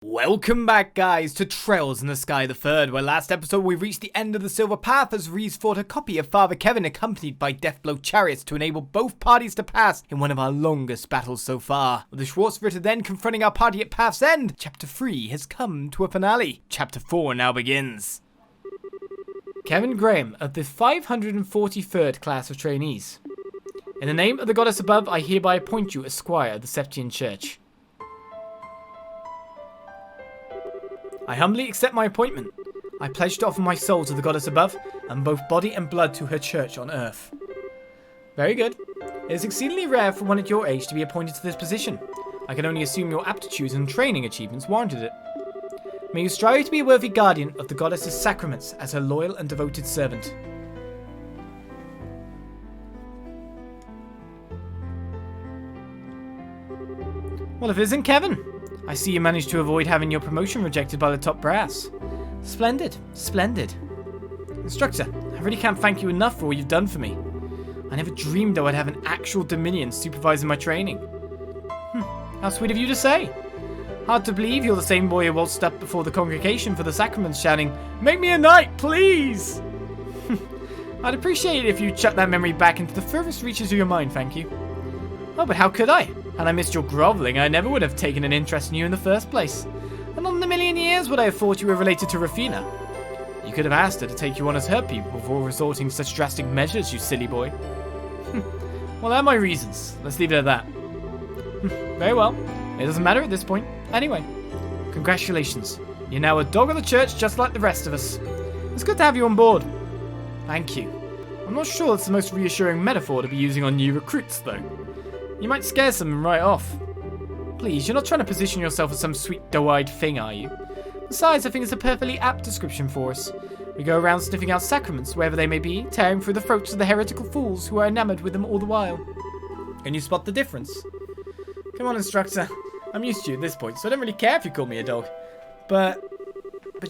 Welcome back, guys, to Trails in the Sky the Third, where last episode we reached the end of the Silver Path as Ries fought a copy of Father Kevin accompanied by Deathblow chariots to enable both parties to pass in one of our longest battles so far. With the Gralsritter then confronting our party at Path's End, Chapter 3 has come to a finale. Chapter 4 now begins. Kevin Graham of the 543rd class of trainees. In the name of the goddess above, I hereby appoint you as squire of the Septian Church. I humbly accept my appointment. I pledge to offer my soul to the goddess above, and both body and blood to her church on earth. Very good. It is exceedingly rare for one at your age to be appointed to this position. I can only assume your aptitudes and training achievements warranted it. May you strive to be a worthy guardian of the goddess's sacraments as her loyal and devoted servant. Well, if it isn't Kevin. I see you managed to avoid having your promotion rejected by the top brass. Splendid, splendid. Instructor, I really can't thank you enough for all you've done for me. I never dreamed I would have an actual Dominion supervising my training. How sweet of you to say. Hard to believe you're the same boy who waltzed up before the congregation for the sacraments shouting, "Make me a knight, please!" I'd appreciate it if you chucked that memory back into the furthest reaches of your mind, thank you. Oh, but how could I? Had I missed your grovelling, I never would have taken an interest in you in the first place. And not in a million years would I have thought you were related to Rufina. You could have asked her to take you on as her people before resorting to such drastic measures, you silly boy. Well, I have my reasons. Let's leave it at that. Very well. It doesn't matter at this point. Anyway, congratulations. You're now a dog of the church just like the rest of us. It's good to have you on board. Thank you. I'm not sure it's the most reassuring metaphor to be using on new recruits, though. You might scare some right off. Please, you're not trying to position yourself as some sweet doe-eyed thing, are you? Besides, I think it's a perfectly apt description for us. We go around sniffing out sacraments, wherever they may be, tearing through the throats of the heretical fools who are enamored with them all the while. Can you spot the difference? Come on, instructor. I'm used to you at this point, so I don't really care if you call me a dog. But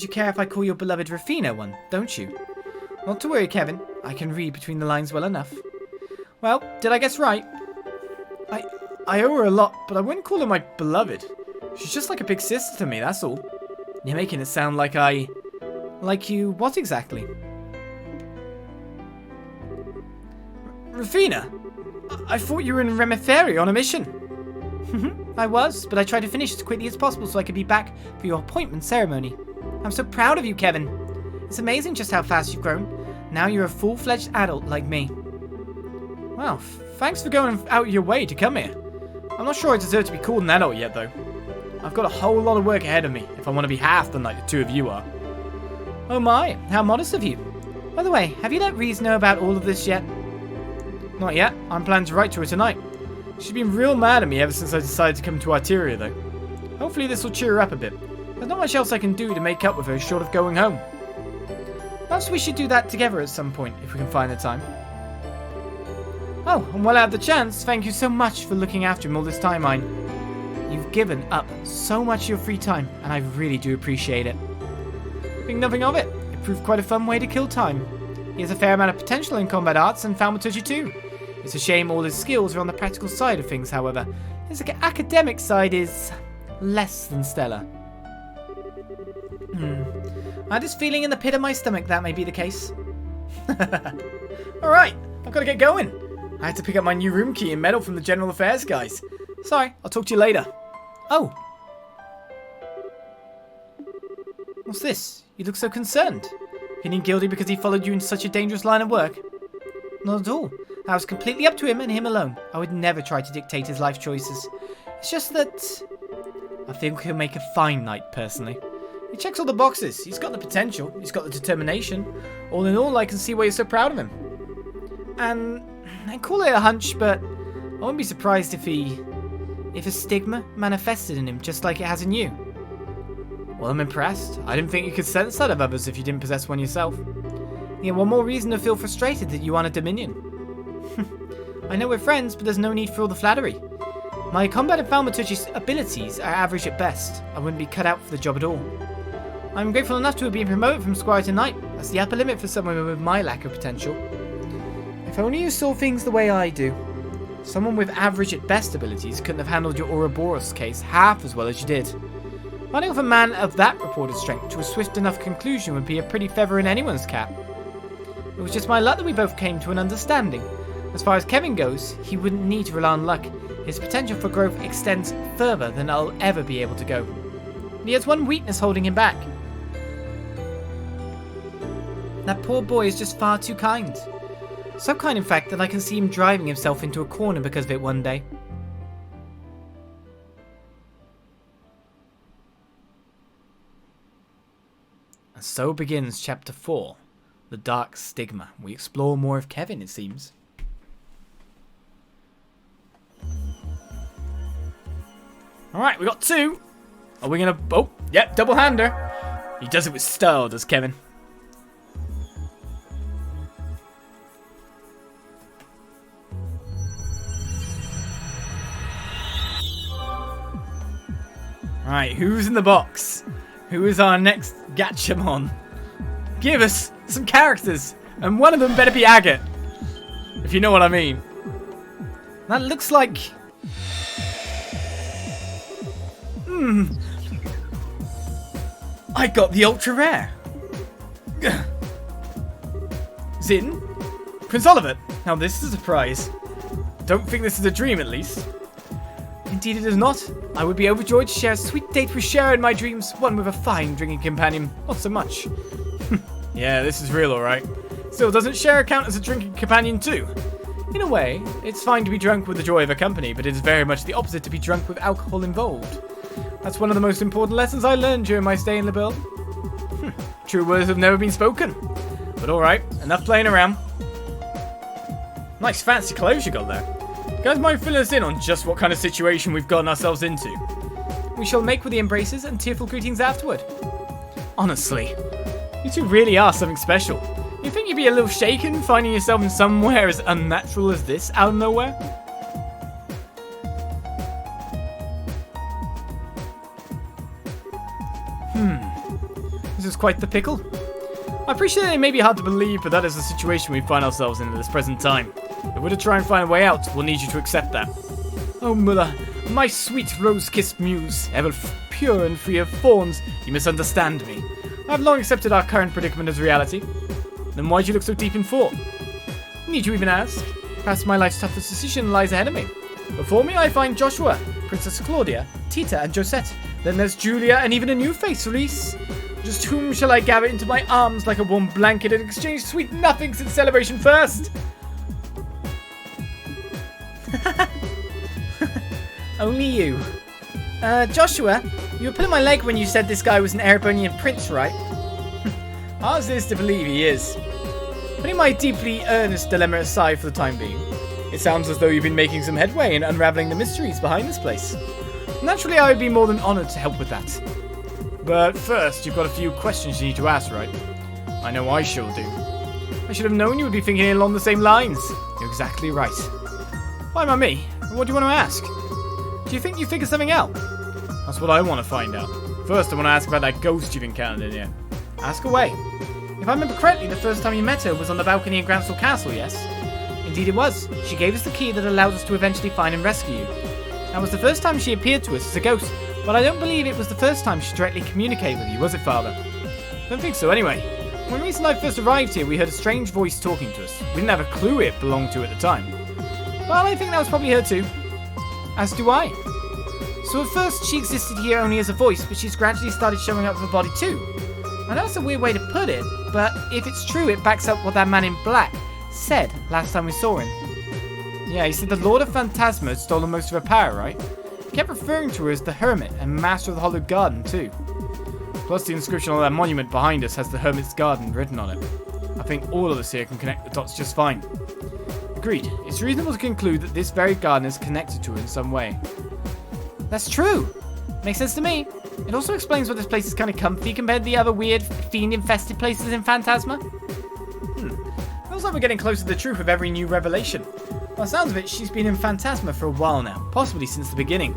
you care if I call your beloved Rufina one, don't you? Not to worry, Kevin. I can read between the lines well enough. Well, did I guess right? I owe her a lot, but I wouldn't call her my beloved. She's just like a big sister to me, that's all. You're making it sound like I... Like you what exactly? Rufina? I thought you were in Remetheri on a mission. I was, but I tried to finish as quickly as possible so I could be back for your appointment ceremony. I'm so proud of you, Kevin. It's amazing just how fast you've grown. Now you're a full-fledged adult like me. Wow, thanks for going out your way to come here. I'm not sure I deserve to be called an adult yet, though. I've got a whole lot of work ahead of me if I want to be half the knight the two of you are. Oh my, how modest of you. By the way, have you let Ries know about all of this yet? Not yet. I'm planning to write to her tonight. She's been real mad at me ever since I decided to come to Arteria, though. Hopefully this will cheer her up a bit. There's not much else I can do to make up with her short of going home. Perhaps we should do that together at some point, if we can find the time. Oh, and while I have the chance, thank you so much for looking after him all this time, Ein. You've given up so much of your free time, and I really do appreciate it. Think nothing of it. It proved quite a fun way to kill time. He has a fair amount of potential in combat arts and thaumaturgy too. It's a shame all his skills are on the practical side of things, however. His academic side is less than stellar. I had this feeling in the pit of my stomach that may be the case. Alright, I've got to get going. I had to pick up my new room key and medal from the General Affairs guys. Sorry, I'll talk to you later. Oh. What's this? You look so concerned. Feeling guilty because he followed you in such a dangerous line of work? Not at all. I was completely up to him and him alone. I would never try to dictate his life choices. It's just that... I think he'll make a fine knight, personally. He checks all the boxes. He's got the potential. He's got the determination. All in all, I can see why you're so proud of him. And I call it a hunch, but I wouldn't be surprised if a stigma manifested in him just like it has in you. Well, I'm impressed. I didn't think you could sense that of others if you didn't possess one yourself. Yeah, one more reason to feel frustrated that you aren't a Dominion. I know we're friends, but there's no need for all the flattery. My combat and thaumaturgy abilities are average at best. I wouldn't be cut out for the job at all. I'm grateful enough to have been promoted from squire to knight. That's the upper limit for someone with my lack of potential. If only you saw things the way I do. Someone with average at best abilities couldn't have handled your Ouroboros case half as well as you did. Finding off a man of that reported strength to a swift enough conclusion would be a pretty feather in anyone's cap. It was just my luck that we both came to an understanding. As far as Kevin goes, he wouldn't need to rely on luck. His potential for growth extends further than I'll ever be able to go. He has one weakness holding him back. That poor boy is just far too kind. So kind, in fact, that I can see him driving himself into a corner because of it one day. And so begins Chapter 4, The Dark Stigma. We explore more of Kevin, it seems. Alright, we got 2. Are we gonna... Oh, yep, double-hander. He does it with style, does Kevin. Alright, who's in the box? Who is our next Gatchamon? Give us some characters, and one of them better be Agate, if you know what I mean. That looks like... I got the ultra rare. Zin? Prince Olivert. Now this is a surprise. Don't think this is a dream, at least. Indeed it is not. I would be overjoyed to share a sweet date with Cher in my dreams, one with a fine drinking companion. Not so much. Yeah, this is real, alright. Still, doesn't Cher count as a drinking companion too? In a way, it's fine to be drunk with the joy of a company, but it is very much the opposite to be drunk with alcohol involved. That's one of the most important lessons I learned during my stay in Liberl. True words have never been spoken. But alright, enough playing around. Nice fancy clothes you got there. You guys mind filling us in on just what kind of situation we've gotten ourselves into? We shall make with the embraces and tearful greetings afterward. Honestly, you two really are something special. You think you'd be a little shaken finding yourself in somewhere as unnatural as this out of nowhere? This is quite the pickle. I appreciate it may be hard to believe, but that is the situation we find ourselves in at this present time. If we're to try and find a way out, we'll need you to accept that. Oh, mother, my sweet rose-kissed muse, ever pure and free of thorns, you misunderstand me. I've long accepted our current predicament as reality. Then why do you look so deep in thought? Need you even ask? Perhaps my life's toughest decision lies ahead of me. Before me I find Joshua, Princess Claudia, Tita and Josette. Then there's Julia and even a new face, Ries. Just whom shall I gather into my arms like a warm blanket and exchange sweet nothings in celebration first? Only you. Joshua, you were pulling my leg when you said this guy was an Erebonian prince, right? Ours is to believe he is. Putting my deeply earnest dilemma aside for the time being, it sounds as though you've been making some headway in unraveling the mysteries behind this place. Naturally, I would be more than honored to help with that. But first, you've got a few questions you need to ask, right? I know I sure do. I should have known you would be thinking along the same lines. You're exactly right. Why not me? What do you want to ask? Do you think you figured something out? That's what I want to find out. First, I want to ask about that ghost you've encountered in here. Ask away. If I remember correctly, the first time you met her was on the balcony in Gralsritter Castle, yes? Indeed it was. She gave us the key that allowed us to eventually find and rescue you. That was the first time she appeared to us as a ghost, but I don't believe it was the first time she directly communicated with you, was it, Father? Don't think so, anyway. When Ries and I first arrived here, we heard a strange voice talking to us. We didn't have a clue who it belonged to at the time. Well, I think that was probably her too. As do I. So at first, she existed here only as a voice, but she's gradually started showing up with a body too. I know it's a weird way to put it, but if it's true, it backs up what that man in black said last time we saw him. Yeah, he said the Lord of Phantasma had stolen most of her power, right? He kept referring to her as the Hermit and Master of the Hollowed Garden too. Plus the inscription on that monument behind us has the Hermit's Garden written on it. I think all of us here can connect the dots just fine. Agreed. It's reasonable to conclude that this very garden is connected to her in some way. That's true. Makes sense to me. It also explains why this place is kind of comfy compared to the other weird, fiend-infested places in Phantasma. Feels like we're getting closer to the truth with every new revelation. By the sounds of it, she's been in Phantasma for a while now, possibly since the beginning.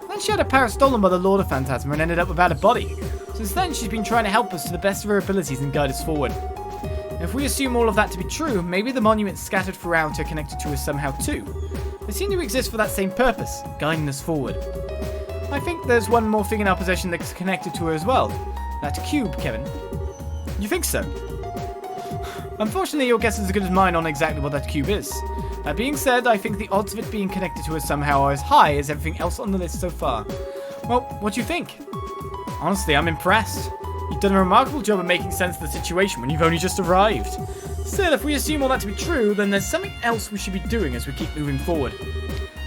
Then she had her power stolen by the Lord of Phantasma and ended up without a body. Since then, she's been trying to help us to the best of her abilities and guide us forward. If we assume all of that to be true, maybe the monuments scattered throughout are connected to us somehow too. They seem to exist for that same purpose, guiding us forward. I think there's one more thing in our possession that's connected to her as well. That cube, Kevin. You think so? Unfortunately, your guess is as good as mine on exactly what that cube is. That being said, I think the odds of it being connected to her somehow are as high as everything else on the list so far. Well, what do you think? Honestly, I'm impressed. You've done a remarkable job of making sense of the situation when you've only just arrived. Still, if we assume all that to be true, then there's something else we should be doing as we keep moving forward.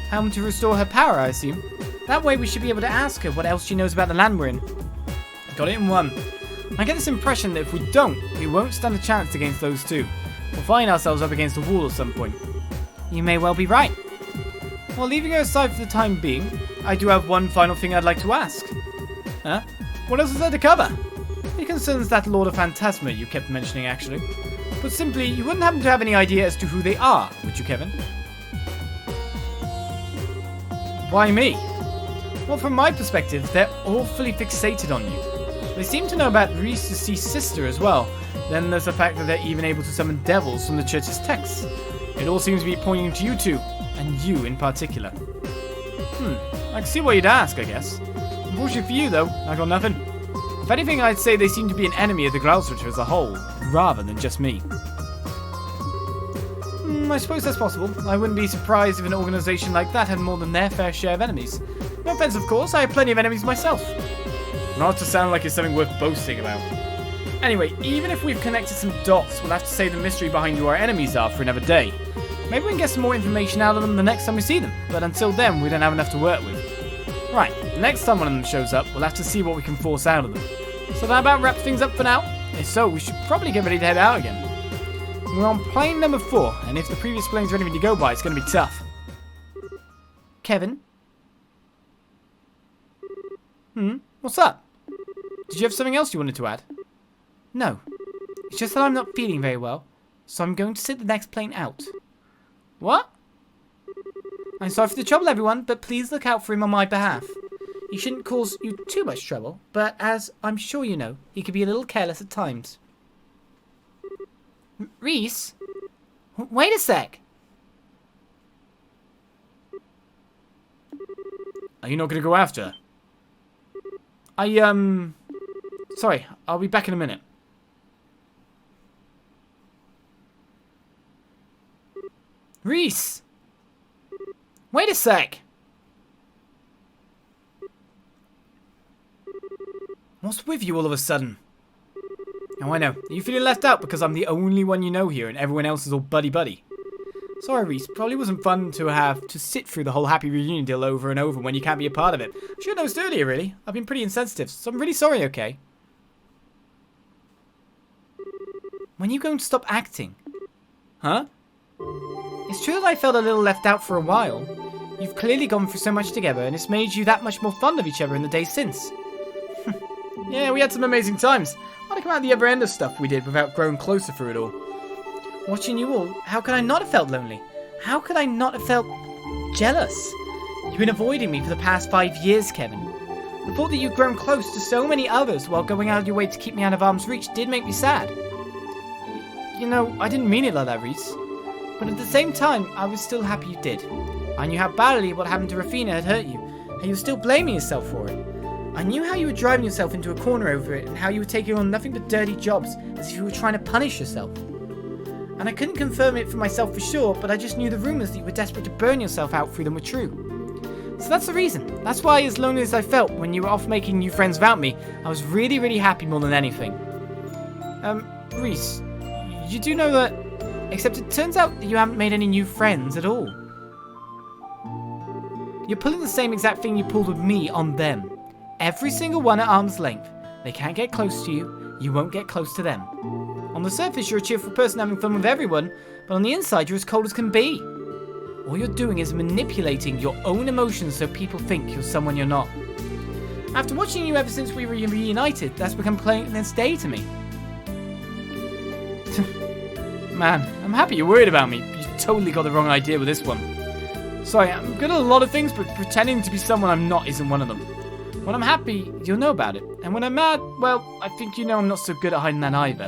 How to restore her power, I assume. That way we should be able to ask her what else she knows about the land we're in. Got it in one. I get this impression that if we don't, we won't stand a chance against those two. We'll find ourselves up against a wall at some point. You may well be right. Well, leaving her aside for the time being, I do have one final thing I'd like to ask. Huh? What else is there to cover? It concerns that Lord of Phantasma you kept mentioning, actually. But simply, you wouldn't happen to have any idea as to who they are, would you, Kevin? Why me? Well, from my perspective, they're awfully fixated on you. They seem to know about Ries' deceased sister as well. Then there's the fact that they're even able to summon devils from the church's texts. It all seems to be pointing to you two, and you in particular. I can see why you'd ask, I guess. Unfortunately for you, though, I got nothing. If anything, I'd say they seem to be an enemy of the Gralsritter as a whole, rather than just me. I suppose that's possible. I wouldn't be surprised if an organisation like that had more than their fair share of enemies. No offence, of course, I have plenty of enemies myself. Not to sound like it's something worth boasting about. Anyway, even if we've connected some dots, we'll have to save the mystery behind who our enemies are for another day. Maybe we can get some more information out of them the next time we see them, but until then, we don't have enough to work with. Right, the next time one of them shows up, we'll have to see what we can force out of them. So that about wraps things up for now. If so, we should probably get ready to head out again. We're on plane number 4, and if the previous planes are anything to go by, it's going to be tough. Kevin? What's up? Did you have something else you wanted to add? No. It's just that I'm not feeling very well, so I'm going to sit the next plane out. What? I'm sorry for the trouble, everyone, but please look out for him on my behalf. He shouldn't cause you too much trouble, but as I'm sure you know, he can be a little careless at times. Ries? Wait a sec. Are you not going to go after her? Sorry, I'll be back in a minute. Ries! Wait a sec! What's with you all of a sudden? Oh, I know. Are you feeling left out because I'm the only one you know here and everyone else is all buddy-buddy? Sorry, Ries. Probably wasn't fun to have to sit through the whole happy reunion deal over and over when you can't be a part of it. I should have noticed earlier, really. I've been pretty insensitive, so I'm really sorry, okay? When are you going to stop acting? Huh? It's true that I felt a little left out for a while. You've clearly gone through so much together, and it's made you that much more fond of each other in the days since. Yeah, we had some amazing times. I want to come out the other end of stuff we did without growing closer through it all. Watching you all, how could I not have felt lonely? How could I not have felt jealous? You've been avoiding me for the past 5 years, Kevin. The thought that you've grown close to so many others while going out of your way to keep me out of arm's reach did make me sad. You know, I didn't mean it like that, Ries. But at the same time, I was still happy you did. I knew how badly what happened to Rafina had hurt you, and you were still blaming yourself for it. I knew how you were driving yourself into a corner over it, and how you were taking on nothing but dirty jobs, as if you were trying to punish yourself. And I couldn't confirm it for myself for sure, but I just knew the rumours that you were desperate to burn yourself out through them were true. So that's the reason. That's why, as lonely as I felt when you were off making new friends without me, I was really, really happy more than anything. Ries, you do know that... Except it turns out that you haven't made any new friends at all. You're pulling the same exact thing you pulled with me on them. Every single one at arm's length. They can't get close to you, you won't get close to them. On the surface, you're a cheerful person having fun with everyone, but on the inside, you're as cold as can be. All you're doing is manipulating your own emotions so people think you're someone you're not. After watching you ever since we were reunited, that's become plain as day to me. Man, I'm happy you're worried about me. You totally got the wrong idea with this one. Sorry, I'm good at a lot of things, but pretending to be someone I'm not isn't one of them. When I'm happy, you'll know about it. And when I'm mad, well, I think you know I'm not so good at hiding that either.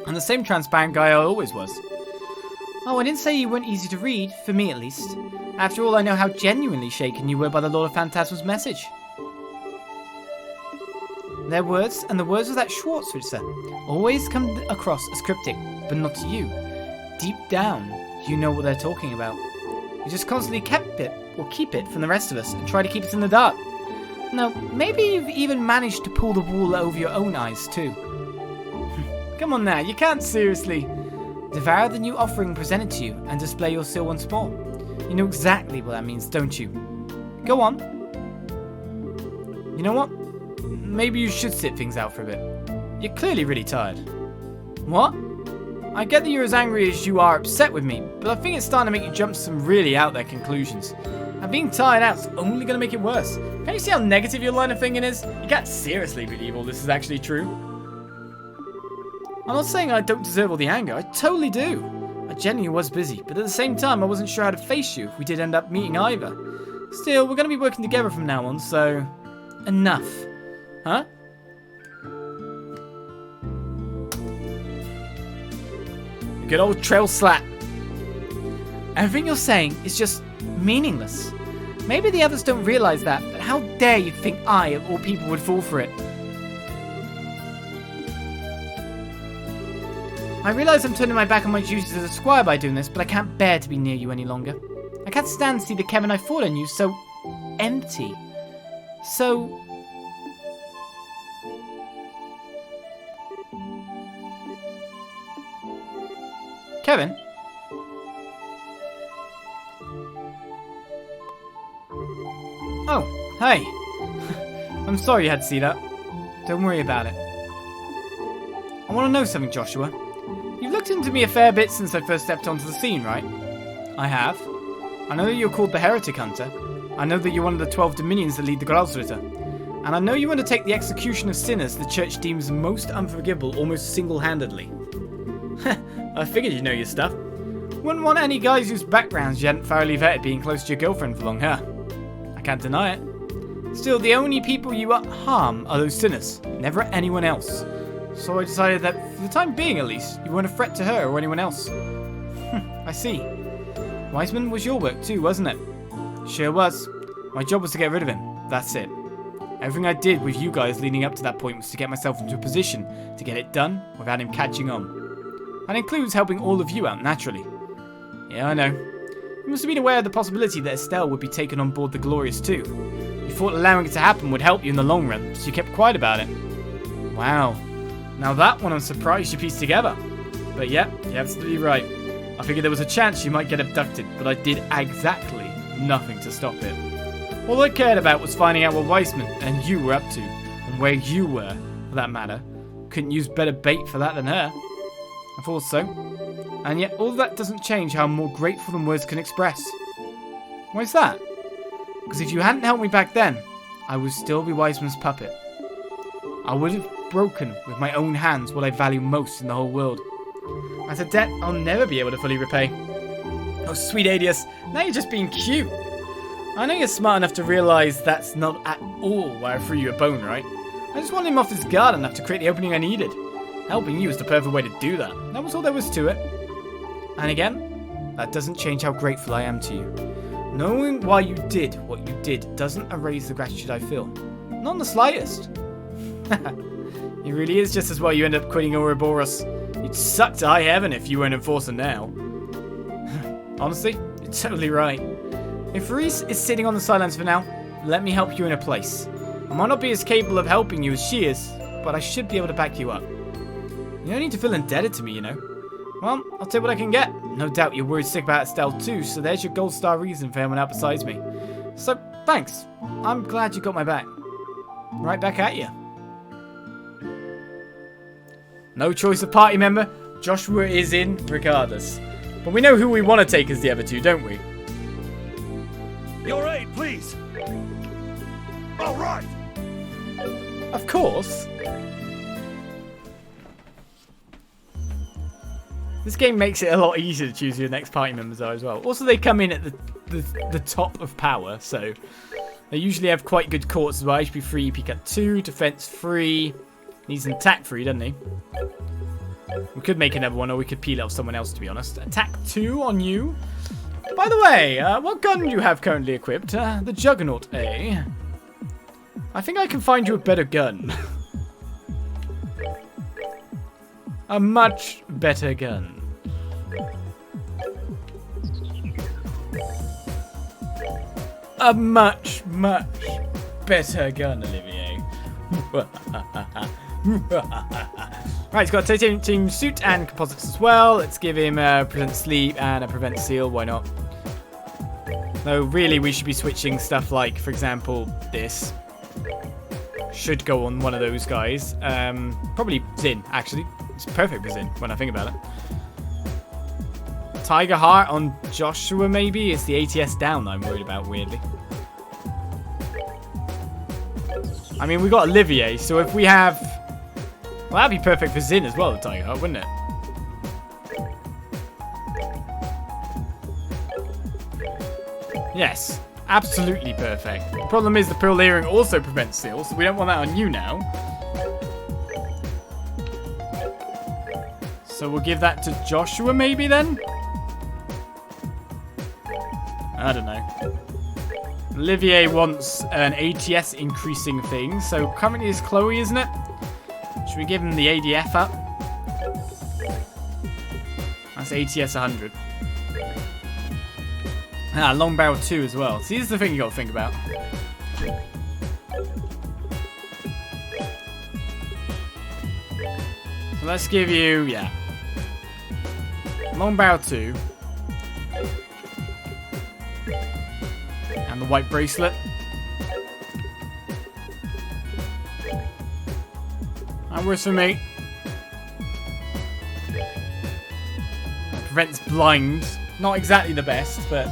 I'm the same transparent guy I always was. Oh, I didn't say you weren't easy to read, for me at least. After all, I know how genuinely shaken you were by the Lord of Phantasma's message. Their words and the words of that Gralsritter always come across as cryptic, but not to you. Deep down, you know what they're talking about. You just constantly keep it from the rest of us and try to keep us in the dark. Now, maybe you've even managed to pull the wool over your own eyes too. Come on now, you can't seriously devour the new offering presented to you and display your seal once more. You know exactly what that means, don't you? Go on. You know what? Maybe you should sit things out for a bit. You're clearly really tired. What? I get that you're as angry as you are upset with me, but I think it's starting to make you jump to some really out there conclusions. And being tired out's only going to make it worse. Can't you see how negative your line of thinking is? You can't seriously believe all this is actually true. I'm not saying I don't deserve all the anger. I totally do. I genuinely was busy, but at the same time, I wasn't sure how to face you if we did end up meeting either. Still, we're going to be working together from now on, so... enough. Huh? Good old trail slap. Everything you're saying is just meaningless. Maybe the others don't realize that, but how dare you think I, of all people, would fall for it? I realize I'm turning my back on my duties as a squire by doing this, but I can't bear to be near you any longer. I can't stand to see the Kevin I thought I knew so empty. So... Kevin? Oh, hey. I'm sorry you had to see that. Don't worry about it. I want to know something, Joshua. You've looked into me a fair bit since I first stepped onto the scene, right? I have. I know that you're called the Heretic Hunter. I know that you're one of the 12 dominions that lead the Gralsritter. And I know you undertake the execution of sinners the church deems most unforgivable almost single-handedly. I figured you know your stuff. Wouldn't want any guys whose backgrounds you hadn't thoroughly vetted being close to your girlfriend for long, huh? I can't deny it. Still, the only people you harm are those sinners, never anyone else. So I decided that, for the time being at least, you weren't a threat to her or anyone else. I see. Wiseman was your work too, wasn't it? Sure was. My job was to get rid of him. That's it. Everything I did with you guys leading up to that point was to get myself into a position to get it done without him catching on. That includes helping all of you out, naturally. Yeah, I know. You must have been aware of the possibility that Estelle would be taken on board the Glorious too. You thought allowing it to happen would help you in the long run, so you kept quiet about it. Wow. Now that one I'm surprised you pieced together. But yeah, you're absolutely right. I figured there was a chance you might get abducted, but I did exactly nothing to stop it. All I cared about was finding out what Weissman and you were up to, and where you were, for that matter. Couldn't use better bait for that than her. I thought so. And yet all that doesn't change how I'm more grateful than words can express. Why's that? Because if you hadn't helped me back then, I would still be Weissman's puppet. I would have broken with my own hands what I value most in the whole world. That's a debt I'll never be able to fully repay. Oh, sweet Adius, now you're just being cute. I know you're smart enough to realise that's not at all why I threw you a bone, right? I just wanted him off his guard enough to create the opening I needed. Helping you was the perfect way to do that. That was all there was to it. And again, that doesn't change how grateful I am to you. Knowing why you did what you did doesn't erase the gratitude I feel. Not in the slightest. It really is just as well you end up quitting Ouroboros. You'd suck to high heaven if you were an enforcer now. Honestly, you're totally right. If Ries is sitting on the sidelines for now, let me help you in her place. I might not be as capable of helping you as she is, but I should be able to back you up. You don't need to feel indebted to me, you know. Well, I'll take what I can get. No doubt you're worried sick about Estelle too, so there's your gold star reason for anyone out besides me. So, thanks. I'm glad you got my back. Right back at you. No choice of party member. Joshua is in regardless. But we know who we want to take as the other two, don't we? Your aid, please. All right. Of course. This game makes it a lot easier to choose who your next party members are as well. Also, they come in at the top of power, so they usually have quite good courts as well. HP 3, EP cut 2, defense 3. Needs an attack 3, doesn't he? We could make another one, or we could peel off someone else, to be honest. Attack 2 on you. By the way, what gun do you have currently equipped? The Juggernaut, eh? I think I can find you a better gun. A much better gun. A much better gun, Olivier. Right, he's got a titanium suit and composites as well. Let's give him a prevent sleep and a prevent seal. Why not? Though really we should be switching stuff like, for example, this. Should go on one of those guys. Probably Zin, actually. It's perfect for Zin when I think about it. Tiger Heart on Joshua, maybe? It's the ATS down that I'm worried about, weirdly. I mean, we got Olivier, so if we have... Well, that'd be perfect for Zin as well, the Tiger Heart, wouldn't it? Yes, absolutely perfect. The problem is the Pearl Earring also prevents seals, so we don't want that on you now. So we'll give that to Joshua, maybe, then? I don't know. Olivier wants an ATS increasing thing, so currently it's Chloe, isn't it? Should we give him the ADF up? That's ATS 100. Ah, long barrel 2 as well. See, this is the thing you got to think about. So let's give you, yeah. Long barrel 2. And the white bracelet. That works for me. Prevents blind. Not exactly the best, but...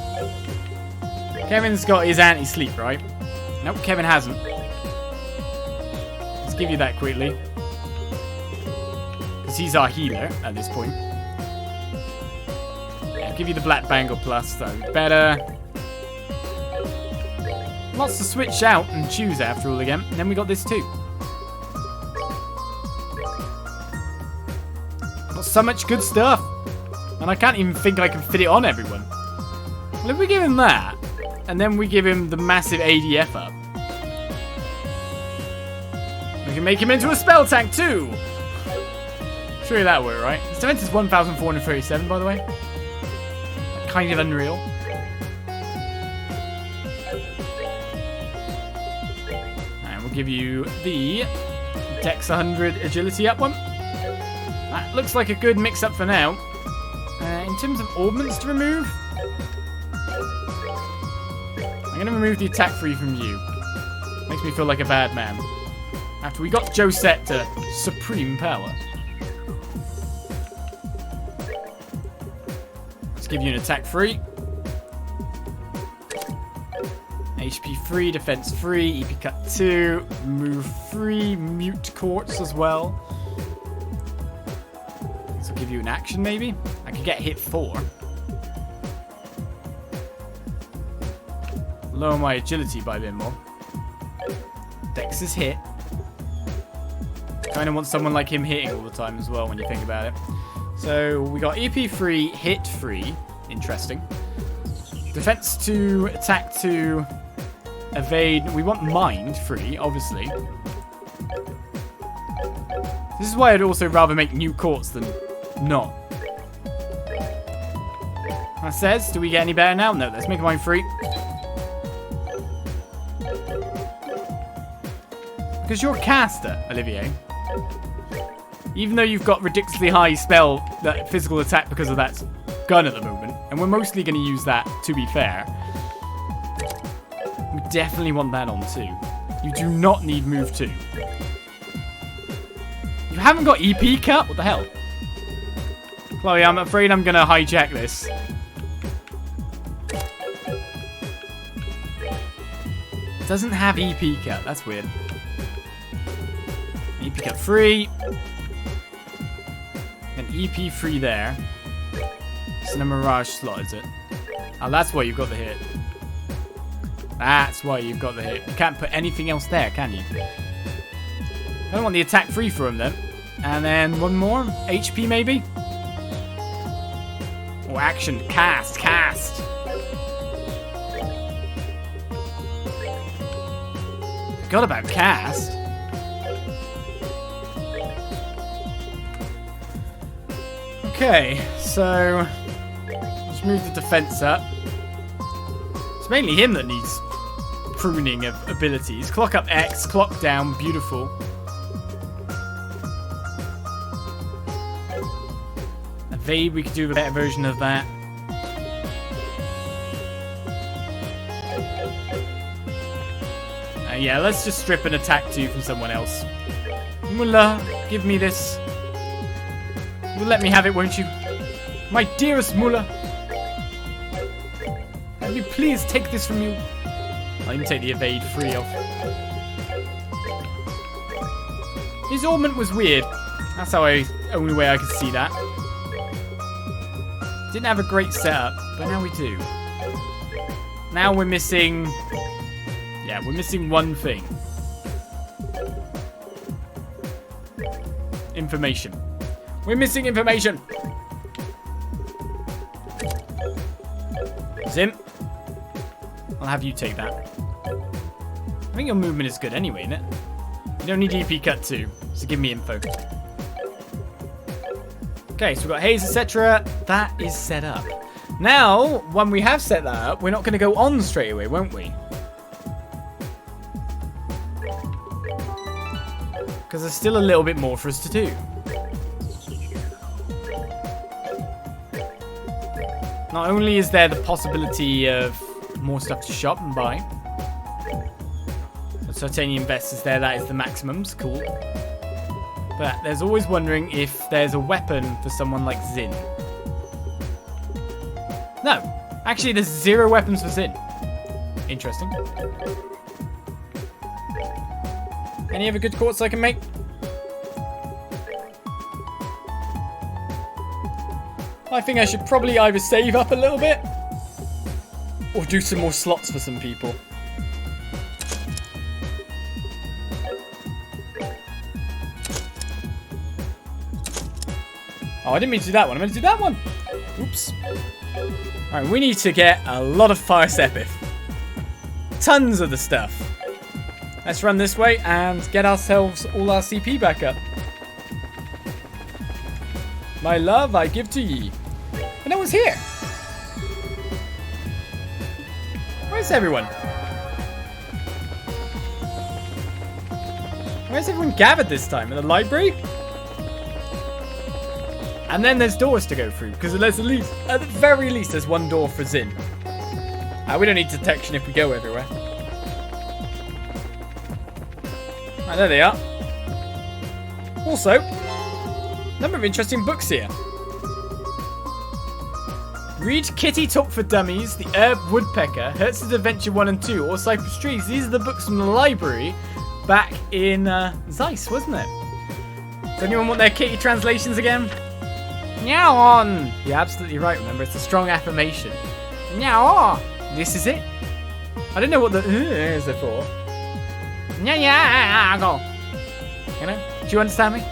Kevin's got his anti-sleep, right? Nope, Kevin hasn't. Let's give you that quickly. Because he's our healer at this point. Yeah, I'll give you the Black Bangle Plus, though. Better. Lots to switch out and choose after all again. And then we got this too. Got so much good stuff. And I can't even think I can fit it on everyone. Well, if we give him that, and then we give him the massive ADF up, we can make him into a spell tank too. Surely that'll work, right? His defense is 1,437, by the way. Kind of unreal. And we'll give you the Dex 100 agility up one. That looks like a good mix-up for now. In terms of augments to remove, I'm going to remove the attack free from you. Makes me feel like a bad man. After we got Josette to supreme power. Let's give you an attack free. HP free, defense free, EP cut 2, move free, mute quartz as well. So give you an action maybe? I could get hit 4. Lower my agility by a bit more. Dex is hit. Kind of want someone like him hitting all the time as well when you think about it. So we got EP free, hit free. Interesting. Defense 2, attack 2, evade. We want mind free, obviously. This is why I'd also rather make new courts than not. That says, do we get any better now? No, let's make mine free. Because you're a caster, Olivier. Even though you've got ridiculously high that physical attack because of that gun at the moment, and we're mostly going to use that, to be fair. We definitely want that on too. You do not need move 2. You haven't got EP cut? What the hell? Chloe, I'm afraid I'm going to hijack this. It doesn't have EP cut. That's weird. EP cut free. And EP free there. It's in a Mirage slot, is it? Oh, that's why you've got the hit. That's why you've got the hit. You can't put anything else there, can you? I don't want the attack free for him then. And then one more. HP maybe? Or action. Cast. Forgot about cast. Okay, so let's move the defense up. It's mainly him that needs pruning of abilities. Clock up X, clock down, beautiful. Evade, we could do a better version of that. Yeah, let's just strip an attack 2 from someone else. Mullah, give me this. You'll let me have it, won't you? My dearest Mullah. Let me please take this from you. I'll even take the evade free off. His augment was weird. That's how only way I could see that. Didn't have a great setup, but now we do. Now we're missing... Yeah, we're missing one thing. Information. We're missing information. Zim. I'll have you take that. I think your movement is good anyway, isn't it? You don't need EP cut 2, so give me info. Okay, so we've got haze, etc. That is set up. Now, when we have set that up, we're not going to go on straight away, won't we? Because there's still a little bit more for us to do. Not only is there the possibility of more stuff to shop and buy. The Titanium vest is there, that is the maximums, cool. But there's always wondering if there's a weapon for someone like Zin. No, actually there's 0 weapons for Zin. Interesting. Any other good quartz I can make? I think I should probably either save up a little bit or do some more slots for some people. Oh, I didn't mean to do that one. I meant to do that one. Oops. Alright, we need to get a lot of fire sepith. Tons of the stuff. Let's run this way and get ourselves all our CP back up. My love, I give to ye. But no one's here. Where's everyone? Where's everyone gathered this time? In the library? And then there's doors to go through, because there's at the very least, there's one door for Zin. We don't need detection if we go everywhere. Right, there they are. Also, number of interesting books here. Read Kitty Talk for Dummies, The Herb Woodpecker, Hertz's Adventure 1 and 2, or Cypress Trees. These are the books from the library back in Zeiss, wasn't it? Does anyone want their Kitty translations again? Nihon! You're absolutely right, remember, it's a strong affirmation. Nihon! This is it. I don't know what the is there for. You know? Do you understand me?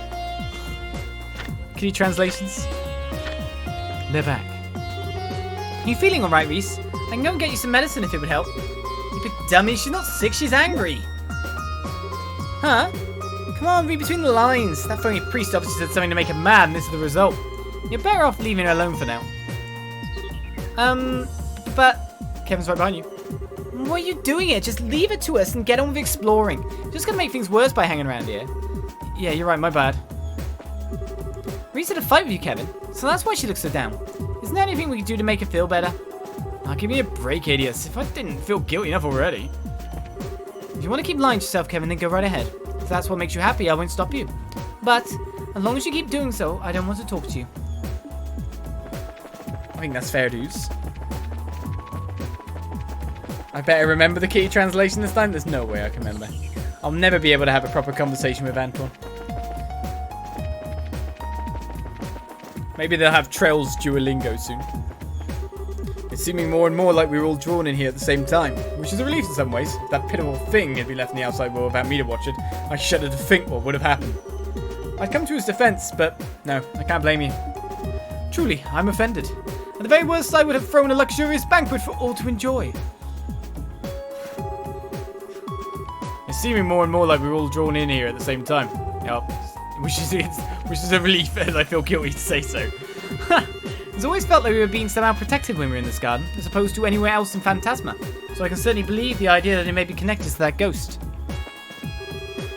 Kitty translations? They're back. You feeling alright, Ries? I can go and get you some medicine if it would help. You big dummy, she's not sick, she's angry. Huh? Come on, read between the lines. That phony priest obviously said something to make her mad, and this is the result. You're better off leaving her alone for now. But... Kevin's right behind you. What are you doing here? Just leave it to us and get on with exploring. Just gonna make things worse by hanging around here. Yeah, you're right, my bad. Ries had a fight with you, Kevin, so that's why she looks so down. Isn't there anything we can do to make her feel better? Oh, give me a break, idiots. If I didn't feel guilty enough already. If you want to keep lying to yourself, Kevin, then go right ahead. If that's what makes you happy, I won't stop you. But, as long as you keep doing so, I don't want to talk to you. I think that's fair dues. I better remember the Kitty translation this time. There's no way I can remember. I'll never be able to have a proper conversation with Anton. Maybe they'll have Trell's Duolingo soon. It's seeming more and more like we were all drawn in here at the same time, which is a relief in some ways. If that pitiful thing had been left in the outside world without me to watch it, I shudder to think what would have happened. I'd come to his defense, but no, I can't blame you. Truly, I'm offended. At the very worst, I would have thrown a luxurious banquet for all to enjoy. It's seeming more and more like we're all drawn in here at the same time. Yep. which is a relief as I feel guilty to say so. It's always felt like we were being somehow protected when we were in this garden, as opposed to anywhere else in Phantasma, so I can certainly believe the idea that it may be connected to that ghost.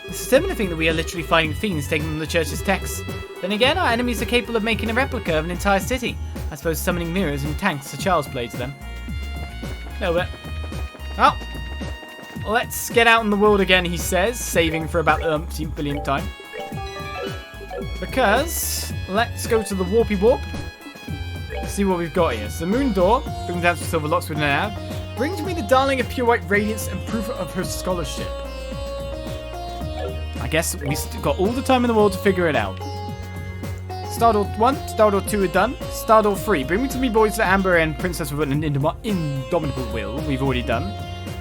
It's disturbing to think that we are literally fighting fiends taking from the church's texts. Then again, our enemies are capable of making a replica of an entire city. I suppose summoning mirrors and tanks are child's play to them. A little bit. Well, let's get out in the world again, he says, saving for about the umpteenth billionth time. Because, let's go to the Warpy Warp. See what we've got here. So the Moon Door, brings down some silver locks within an hour, brings me the darling of pure white radiance and proof of her scholarship. I guess we got all the time in the world to figure it out. Star Door 1, Star Door 2 are done. Star Door 3, bring me to me boys to Amber and Princess with an indomitable will. We've already done.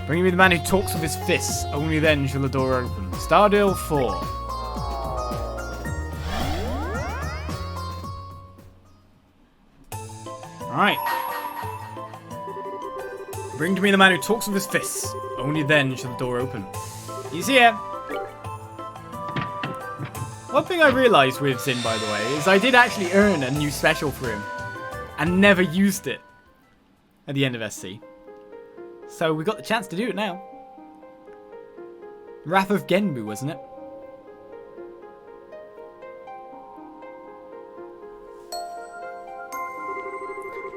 Bring me the man who talks with his fists. Only then shall the door open. Star Door 4. Alright. Bring to me the man who talks with his fists. Only then shall the door open. He's here. One thing I realised with Zin, by the way, is I did actually earn a new special for him. And never used it. At the end of SC. So we got the chance to do it now. Wrath of Genbu, wasn't it?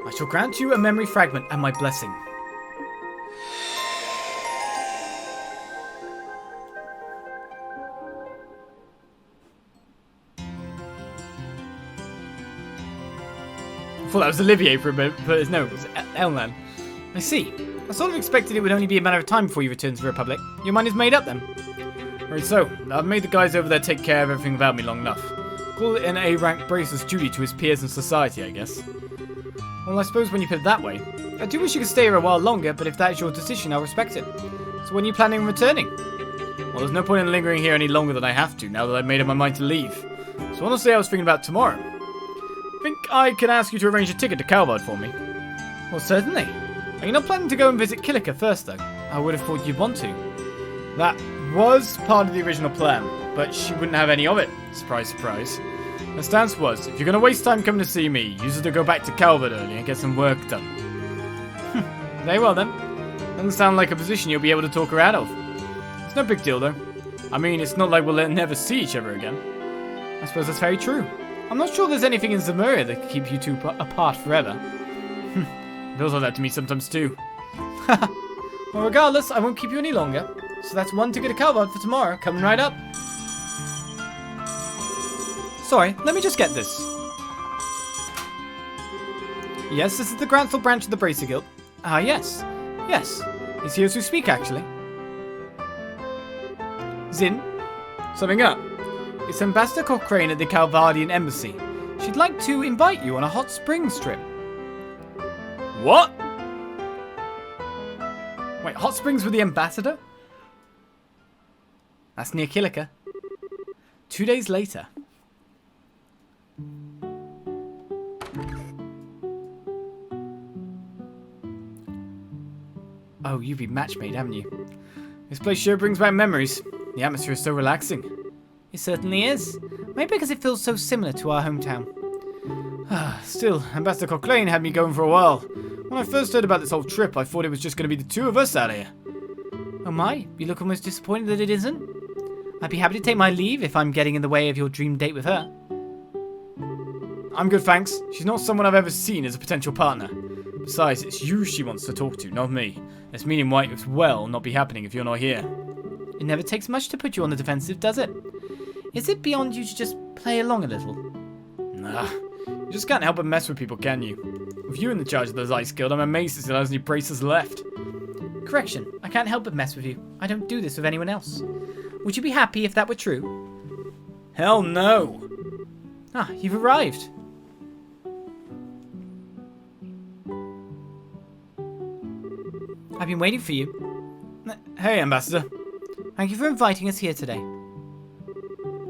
I shall grant you a memory fragment and my blessing. I thought that was Olivier for a bit, but no, it was Elnan. I see. I sort of expected it would only be a matter of time before you return to the Republic. Your mind is made up then? Right, so, I've made the guys over there take care of everything without me long enough. Call it an A-rank bracer's duty to his peers in society, I guess. Well, I suppose when you put it that way. I do wish you could stay here a while longer, but if that is your decision, I'll respect it. So when are you planning on returning? Well, there's no point in lingering here any longer than I have to, now that I've made up my mind to leave. So honestly, I was thinking about tomorrow. I think I can ask you to arrange a ticket to Calvard for me. Well, certainly. Are you not planning to go and visit Kilika first, though? I would have thought you'd want to. That was part of the original plan, but she wouldn't have any of it. Surprise, surprise. The stance was, if you're going to waste time coming to see me, use it to go back to Calvard early and get some work done. Very well, then. Doesn't sound like a position you'll be able to talk her out of. It's no big deal, though. I mean, it's not like we'll never see each other again. I suppose that's very true. I'm not sure there's anything in Zemuria that could keep you two apart forever. It feels like that to me sometimes too. Well, regardless, I won't keep you any longer. So that's one ticket to Calvard for tomorrow, coming right up. Sorry, let me just get this. Yes, this is the Gransel branch of the Bracer Guild. Ah, yes. Yes. He's here to speak, actually. Zin? Something up? It's Ambassador Cochrane at the Calvardian Embassy. She'd like to invite you on a hot springs trip. What? Wait, hot springs with the Ambassador? That's near Kilika. 2 days later. Oh, you've been matchmade, haven't you? This place sure brings back memories. The atmosphere is so relaxing. It certainly is. Maybe because it feels so similar to our hometown. Still, Ambassador Cochrane had me going for a while. When I first heard about this whole trip, I thought it was just going to be the two of us out here. Oh my, you look almost disappointed that it isn't? I'd be happy to take my leave if I'm getting in the way of your dream date with her. I'm good, thanks. She's not someone I've ever seen as a potential partner. Besides, it's you she wants to talk to, not me. This meeting might as well not be happening if you're not here. It never takes much to put you on the defensive, does it? Is it beyond you to just play along a little? Nah, you just can't help but mess with people, can you? With you in the charge of the Ice Guild, I'm amazed he still has any bracers left. Correction, I can't help but mess with you. I don't do this with anyone else. Would you be happy if that were true? Hell no! Ah, you've arrived. I've been waiting for you. Hey, Ambassador. Thank you for inviting us here today.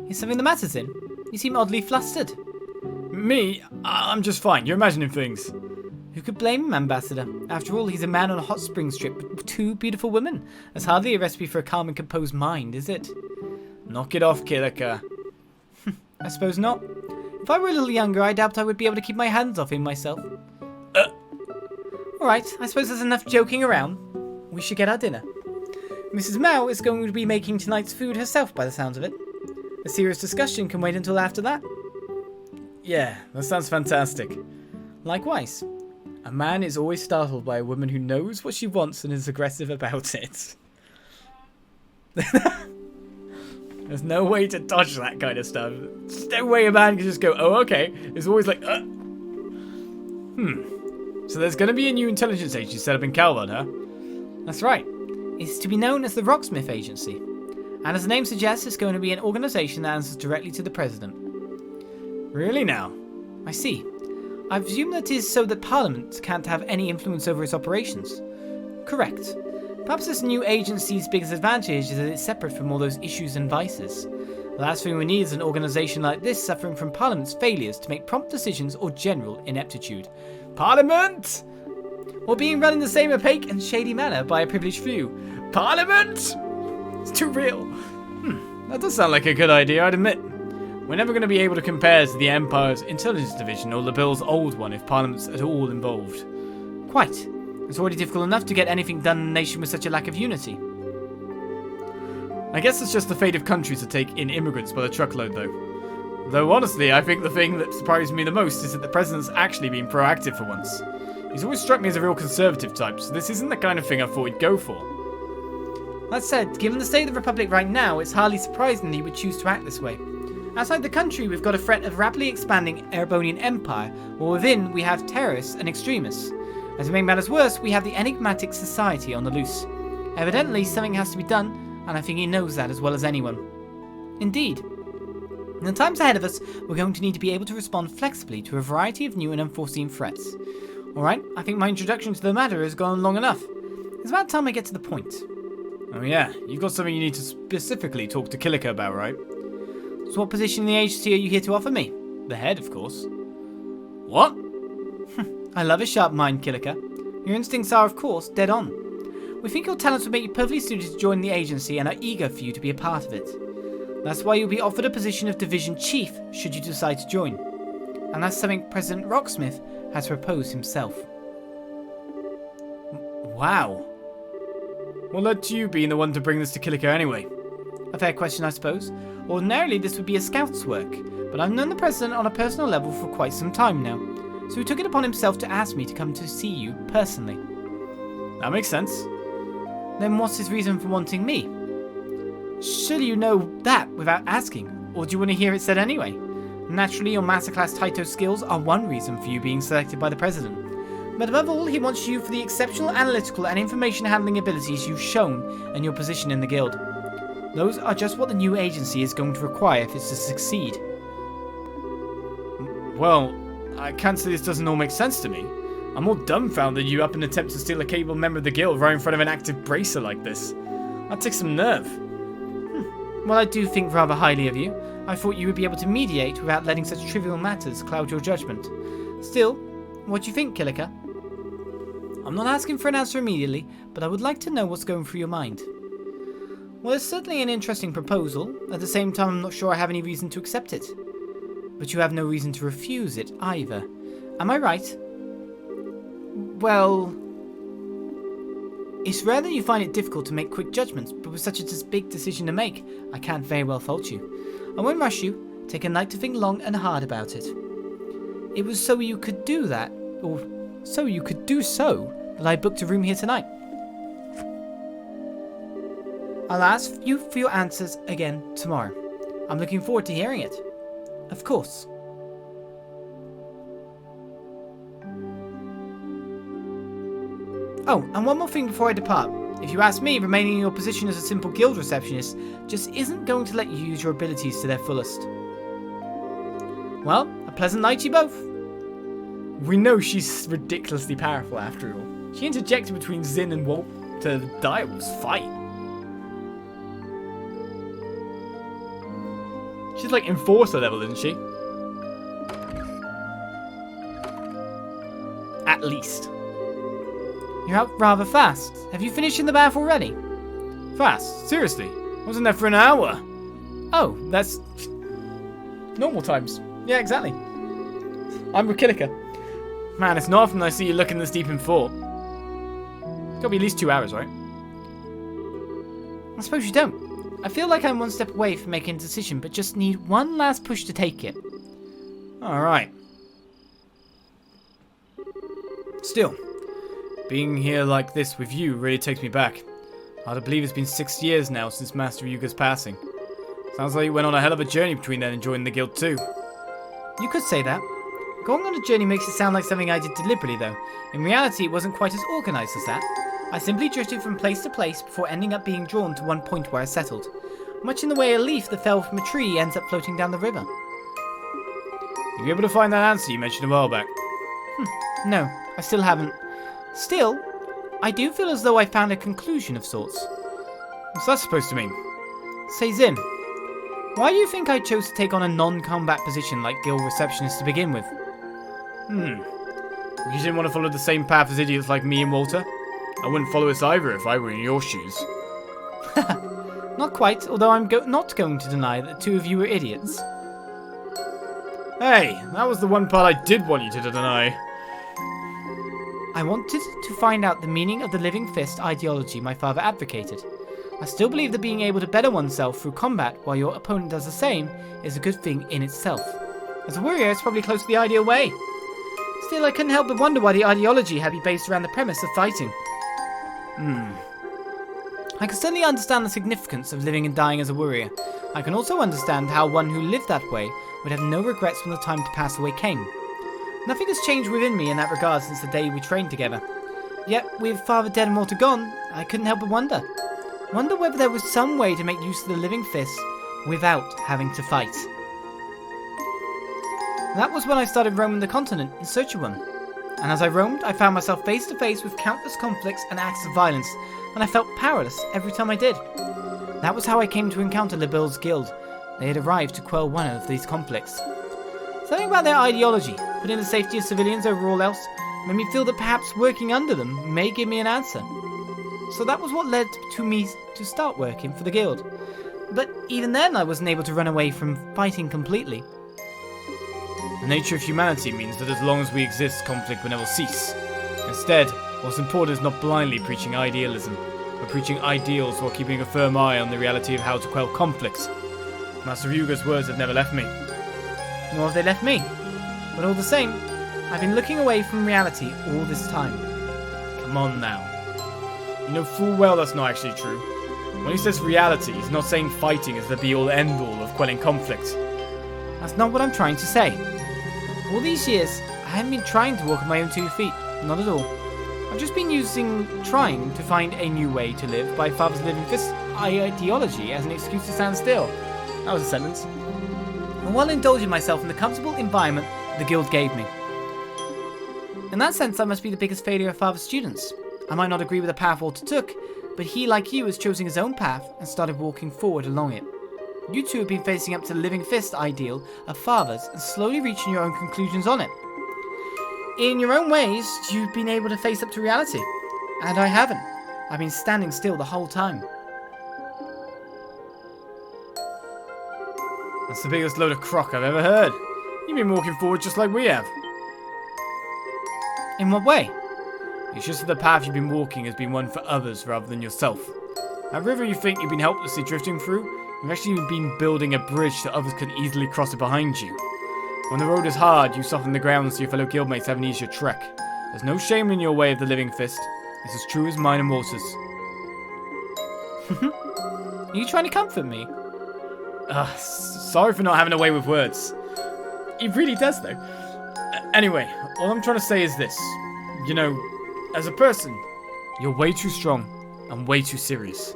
Is something the matter, Zin? You seem oddly flustered. Me? I'm just fine. You're imagining things. Who could blame him, Ambassador? After all, he's a man on a hot springs trip with two beautiful women. That's hardly a recipe for a calm and composed mind, is it? Knock it off, Kilika. I suppose not. If I were a little younger, I doubt I would be able to keep my hands off him myself. Alright, I suppose there's enough joking around. We should get our dinner. Mrs. Mao is going to be making tonight's food herself by the sounds of it. A serious discussion can wait until after that. Yeah, that sounds fantastic. Likewise. A man is always startled by a woman who knows what she wants and is aggressive about it. There's no way to dodge that kind of stuff. There's no way a man can just go, oh, okay. It's always like, So there's going to be a new intelligence agency set up in Calvin, huh? That's right. It's to be known as the Rocksmith Agency. And as the name suggests, it's going to be an organization that answers directly to the president. Really now? I see. I presume that is so that Parliament can't have any influence over its operations. Correct. Perhaps this new agency's biggest advantage is that it's separate from all those issues and vices. The last thing we need is an organisation like this suffering from Parliament's failures to make prompt decisions or general ineptitude. Parliament! Or being run in the same opaque and shady manner by a privileged few. Parliament! It's too real. That does sound like a good idea, I'd admit. We're never going to be able to compare to the Empire's Intelligence Division or Liberl's old one if Parliament's at all involved. Quite. It's already difficult enough to get anything done in a nation with such a lack of unity. I guess it's just the fate of countries to take in immigrants by the truckload, though. Though honestly, I think the thing that surprised me the most is that the president's actually been proactive for once. He's always struck me as a real conservative type, so this isn't the kind of thing I thought he'd go for. That said, given the state of the Republic right now, it's hardly surprising that he would choose to act this way. Outside the country, we've got a threat of rapidly expanding Erebonian Empire, while within we have terrorists and extremists. As to make matters worse, we have the enigmatic society on the loose. Evidently, something has to be done, and I think he knows that as well as anyone. Indeed. In the times ahead of us, we're going to need to be able to respond flexibly to a variety of new and unforeseen threats. Alright, I think my introduction to the matter has gone long enough. It's about time I get to the point. Oh yeah, you've got something you need to specifically talk to Kilika about, right? So what position in the agency are you here to offer me? The head, of course. What? I love a sharp mind, Kilika. Your instincts are, of course, dead on. We think your talents would make you perfectly suited to join the agency and are eager for you to be a part of it. That's why you'll be offered a position of Division Chief should you decide to join. And that's something President Rocksmith has proposed himself. Wow. What led to you being the one to bring this to Kilika anyway? A fair question, I suppose. Ordinarily, this would be a scout's work, but I've known the President on a personal level for quite some time now, so he took it upon himself to ask me to come to see you personally. That makes sense. Then what's his reason for wanting me? Surely you know that without asking, or do you want to hear it said anyway? Naturally, your masterclass Taito skills are one reason for you being selected by the President. But above all, he wants you for the exceptional analytical and information handling abilities you've shown and your position in the guild. Those are just what the new agency is going to require if it's to succeed. Well, I can't say this doesn't all make sense to me. I'm more dumbfounded you up in an attempt to steal a capable member of the guild right in front of an active bracer like this. That takes some nerve. Well, I do think rather highly of you. I thought you would be able to mediate without letting such trivial matters cloud your judgment. Still, what do you think, Kilika? I'm not asking for an answer immediately, but I would like to know what's going through your mind. Well, it's certainly an interesting proposal. At the same time, I'm not sure I have any reason to accept it. But you have no reason to refuse it either. Am I right? Well, it's rare that you find it difficult to make quick judgments, but with such a big decision to make, I can't very well fault you. I won't rush you. Take a night to think long and hard about it. It was so you could do that, or so you could do so, that I booked a room here tonight. I'll ask you for your answers again tomorrow. I'm looking forward to hearing it. Of course. Oh, and one more thing before I depart. If you ask me, remaining in your position as a simple guild receptionist just isn't going to let you use your abilities to their fullest. Well, a pleasant night to you both. We know she's ridiculously powerful after all. She interjected between Zin and Walt to the Direwolf's fight. She's like Enforcer level, isn't she? At least. You're out rather fast. Have you finished in the bath already? Fast? Seriously? I was in there for an hour. Oh, that's... Normal times. Yeah, exactly. I'm Rakilika. Man, it's not often I see you looking this deep in thought. It's gotta be at least 2 hours, right? I suppose you don't. I feel like I'm one step away from making a decision, but just need one last push to take it. Alright. Still, being here like this with you really takes me back. Hard to believe it's been 6 years now since Master Ryuga's passing. Sounds like you went on a hell of a journey between then and joining the guild too. You could say that. Going on a journey makes it sound like something I did deliberately, though. In reality, it wasn't quite as organised as that. I simply drifted from place to place before ending up being drawn to one point where I settled. Much in the way a leaf that fell from a tree ends up floating down the river. You be able to find that answer you mentioned a while back? No, I still haven't. Still, I do feel as though I found a conclusion of sorts. What's that supposed to mean? Say Zin, why do you think I chose to take on a non-combat position like guild receptionist to begin with? You didn't want to follow the same path as idiots like me and Walter? I wouldn't follow it either if I were in your shoes. Not quite, although I'm not going to deny that the two of you were idiots. Hey, that was the one part I did want you to deny. I wanted to find out the meaning of the living fist ideology my father advocated. I still believe that being able to better oneself through combat while your opponent does the same is a good thing in itself. As a warrior, it's probably close to the ideal way. Still, I couldn't help but wonder why the ideology had be based around the premise of fighting. I can certainly understand the significance of living and dying as a warrior. I can also understand how one who lived that way would have no regrets when the time to pass away came. Nothing has changed within me in that regard since the day we trained together. Yet, with father dead and Walter gone, I couldn't help but wonder. Wonder whether there was some way to make use of the living fist without having to fight. That was when I started roaming the continent in search of one. And as I roamed, I found myself face to face with countless conflicts and acts of violence, and I felt powerless every time I did. That was how I came to encounter Liberl's guild. They had arrived to quell one of these conflicts. Something about their ideology, putting the safety of civilians over all else, made me feel that perhaps working under them may give me an answer. So that was what led to me to start working for the guild. But even then I wasn't able to run away from fighting completely. The nature of humanity means that as long as we exist, conflict will never cease. Instead, what's important is not blindly preaching idealism, but preaching ideals while keeping a firm eye on the reality of how to quell conflicts. Master Ryuga's words have never left me. Nor have they left me. But all the same, I've been looking away from reality all this time. Come on now. You know full well that's not actually true. When he says reality, he's not saying fighting is the be-all end-all of quelling conflict. That's not what I'm trying to say. All these years, I haven't been trying to walk on my own 2 feet. Not at all. I've just been trying to find a new way to live by Father's living fist ideology as an excuse to stand still. That was a sentence. And while indulging myself in the comfortable environment the guild gave me. In that sense, I must be the biggest failure of Father's students. I might not agree with the path Walter took, but he, like you, has chosen his own path and started walking forward along it. You two have been facing up to the living fist ideal of Father's and slowly reaching your own conclusions on it. In your own ways, you've been able to face up to reality. And I haven't. I've been standing still the whole time. That's the biggest load of crock I've ever heard. You've been walking forward just like we have. In what way? It's just that the path you've been walking has been one for others rather than yourself. That river you think you've been helplessly drifting through, you've actually been building a bridge so others can easily cross it behind you. When the road is hard, you soften the ground so your fellow guildmates have an easier trek. There's no shame in your way of the living fist. It's as true as mine and Walter's. Are you trying to comfort me? Sorry for not having a way with words. It really does, though. Anyway, all I'm trying to say is this. You know, as a person, you're way too strong and way too serious.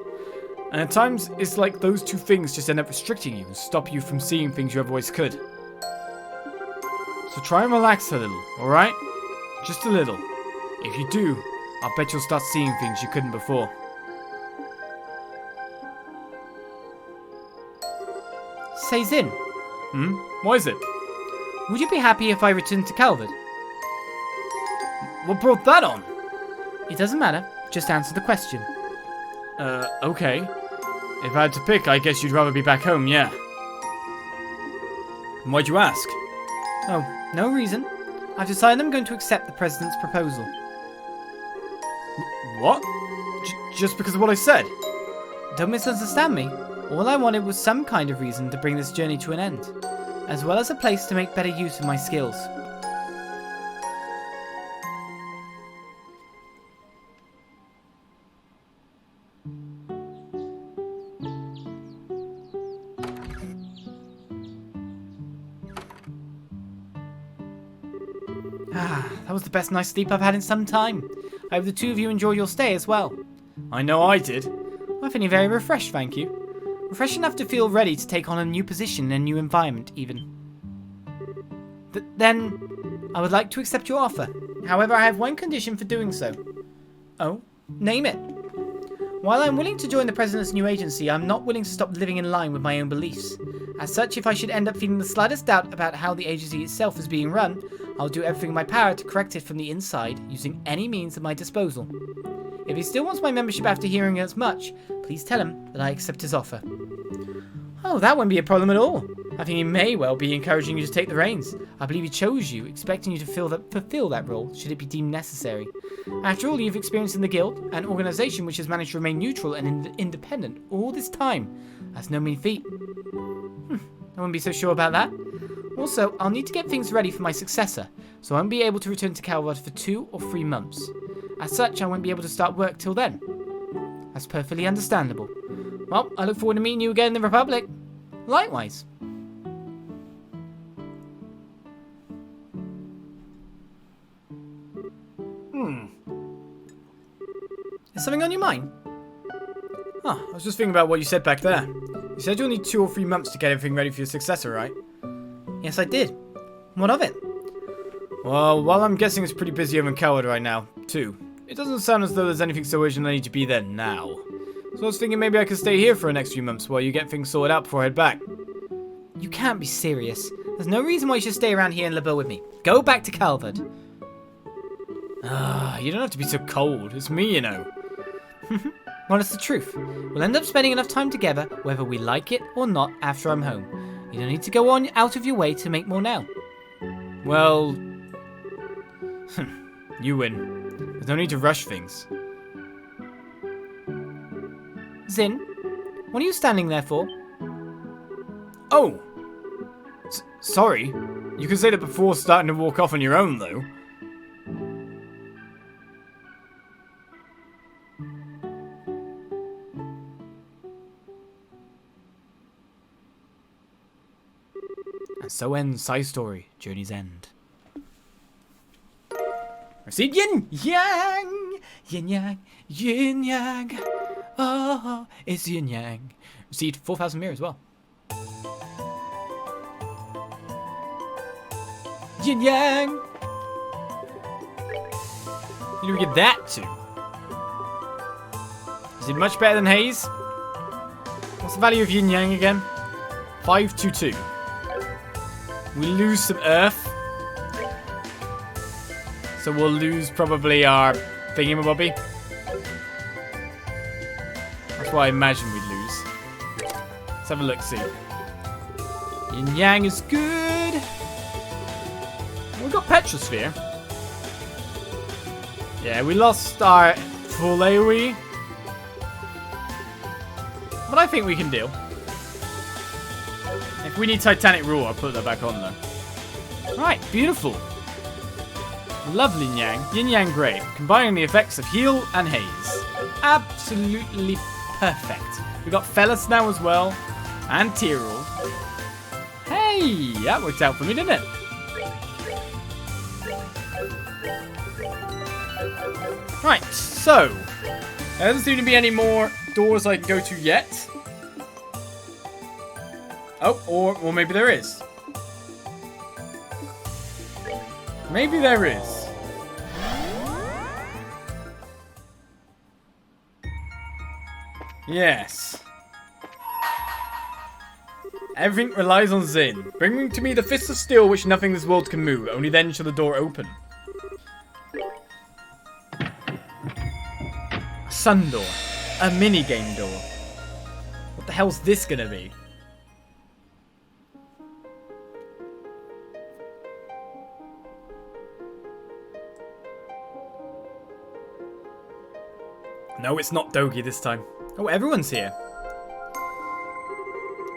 And at times, it's like those two things just end up restricting you and stop you from seeing things you otherwise could. So try and relax a little, alright? Just a little. If you do, I'll bet you'll start seeing things you couldn't before. Say Zin, What is it? would you be happy if I returned to Calvert? What brought that on? It doesn't matter, just answer the question. Okay. If I had to pick, I guess you'd rather be back home, yeah. And why'd you ask? Oh, no reason. I've decided I'm going to accept the President's proposal. What? Just because of what I said? Don't misunderstand me. All I wanted was some kind of reason to bring this journey to an end, as well as a place to make better use of my skills. That was the best night's sleep I've had in some time. I hope the two of you enjoyed your stay as well. I know I did. I'm feeling very refreshed, thank you. Refreshed enough to feel ready to take on a new position in a new environment, even. Then, I would like to accept your offer. However, I have one condition for doing so. Oh? Name it. While I'm willing to join the President's new agency, I'm not willing to stop living in line with my own beliefs. As such, if I should end up feeling the slightest doubt about how the agency itself is being run, I'll do everything in my power to correct it from the inside, using any means at my disposal. If he still wants my membership after hearing as much, please tell him that I accept his offer. Oh, that won't be a problem at all. I think he may well be encouraging you to take the reins. I believe he chose you, expecting you to fulfill that role, should it be deemed necessary. After all you've experienced in the Guild, an organisation which has managed to remain neutral and independent all this time, that's no mean feat. I wouldn't be so sure about that. Also, I'll need to get things ready for my successor, so I won't be able to return to Calvard for 2 or 3 months. As such, I won't be able to start work till then. That's perfectly understandable. Well, I look forward to meeting you again in the Republic. Likewise. Is something on your mind? Oh, I was just thinking about what you said back there. You said you'll need 2 or 3 months to get everything ready for your successor, right? Yes, I did. What of it? Well, while I'm guessing it's pretty busy over in Coward right now, too, it doesn't sound as though there's anything so urgent I need to be there now. So I was thinking maybe I could stay here for the next few months while you get things sorted out before I head back. You can't be serious. There's no reason why you should stay around here in Liberl with me. Go back to Calvard. You don't have to be so cold. It's me, you know. Well, it's the truth. We'll end up spending enough time together, whether we like it or not, after I'm home. You don't need to go on out of your way to make more now. Well, you win. There's no need to rush things. Zin, what are you standing there for? Oh! Sorry. You can say that before starting to walk off on your own, though. And so ends Side Story, Journey's End. Received yin yang, yin yang, yin yang. Oh, it's yin yang. Received 4,000 mirror as well. Yin yang. Who do we get that to? Is it much better than Haze? What's the value of yin yang again? 522. We lose some earth. So we'll lose probably our thingamabobby. That's what I imagine we'd lose. Let's have a look, see. Yin Yang is good. We've got Petrosphere. Yeah, we lost our full AoE. But I think we can deal. If we need Titanic Rule, I'll put that back on though. Right, beautiful. Lovely Yang. Yin Yang Grey. Combining the effects of Heal and Haze. Absolutely perfect. We got Fellas now as well. And Tyrrell. Hey, that worked out for me, didn't it? Right, so. There doesn't seem to be any more doors I can go to yet. Oh, or maybe there is. Maybe there is. Yes. Everything relies on Zin. Bring to me the Fists of Steel which nothing in this world can move. Only then shall the door open. A sun door. A minigame door. What the hell's this gonna be? No, it's not Dogi this time. Oh, everyone's here.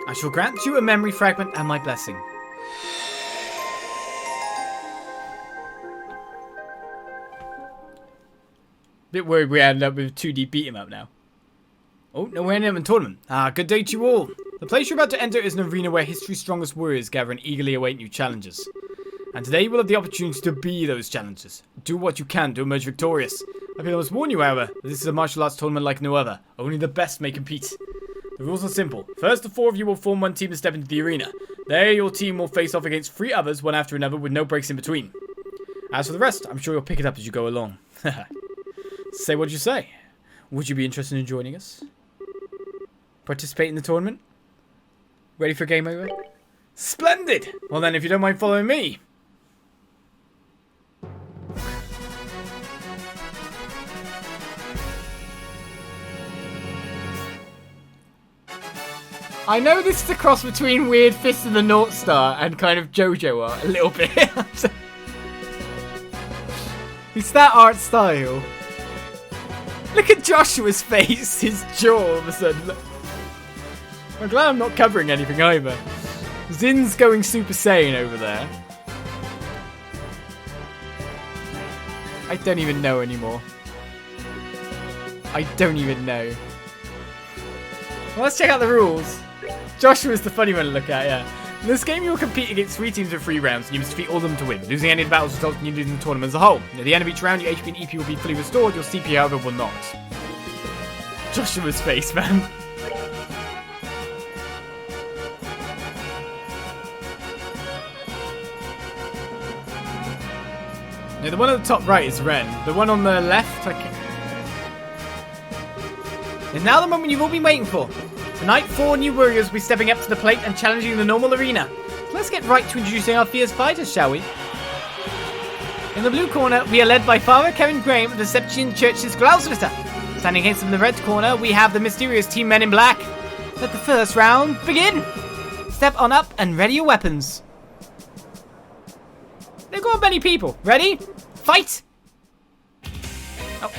I shall grant you a memory fragment and my blessing. Bit worried we ended up with a 2D beat 'em up now. Oh, no, we're in a tournament. Good day to you all. The place you're about to enter is an arena where history's strongest warriors gather and eagerly await new challenges. And today you will have the opportunity to be those challenges. Do what you can to emerge victorious. I must warn you, however, that this is a martial arts tournament like no other. Only the best may compete. The rules are simple. First, the 4 of you will form one team to step into the arena. There, your team will face off against 3 others, one after another, with no breaks in between. As for the rest, I'm sure you'll pick it up as you go along. Say what you say. Would you be interested in joining us? Participate in the tournament? Ready for game over? Splendid! Well then, if you don't mind following me. I know this is a cross between Weird Fist and the North Star and kind of JoJo art, a little bit. It's that art style. Look at Joshua's face, his jaw all of a sudden. I'm glad I'm not covering anything either. Zin's going Super Saiyan over there. I don't even know anymore. I don't even know. Well, let's check out the rules. Joshua's the funny one to look at, yeah. In this game, you will compete against 3 teams of 3 rounds, and you must defeat all of them to win. Losing any of the battles results in you losing the tournament as a whole. At the end of each round, your HP and EP will be fully restored, your CP, however, will not. Joshua's face, man. Yeah, the one at the top right is Ren. The one on the left, I can't... And now the moment you've all been waiting for. Tonight, 4 new warriors will be stepping up to the plate and challenging the normal arena. So let's get right to introducing our fierce fighters, shall we? In the blue corner, we are led by Father Kevin Graham of the Septian Church's Gralsritter. Standing against him in the red corner, we have the mysterious Team Men in Black. Let the first round begin. Step on up and ready your weapons. They've got many people. Ready? Fight! Oh.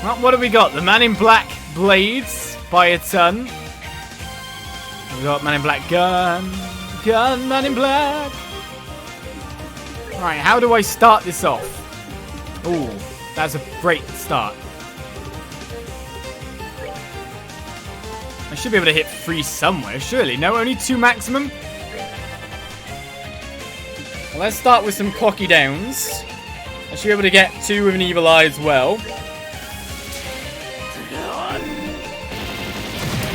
Well, what have we got? The Man in Black blades by a ton. We've got Man in Black gun. Gun, Man in Black. Right, how do I start this off? Ooh, that's a great start. I should be able to hit 3 somewhere, surely. No, only 2 maximum? Well, let's start with some clocky downs. I should be able to get 2 with an evil eye as well.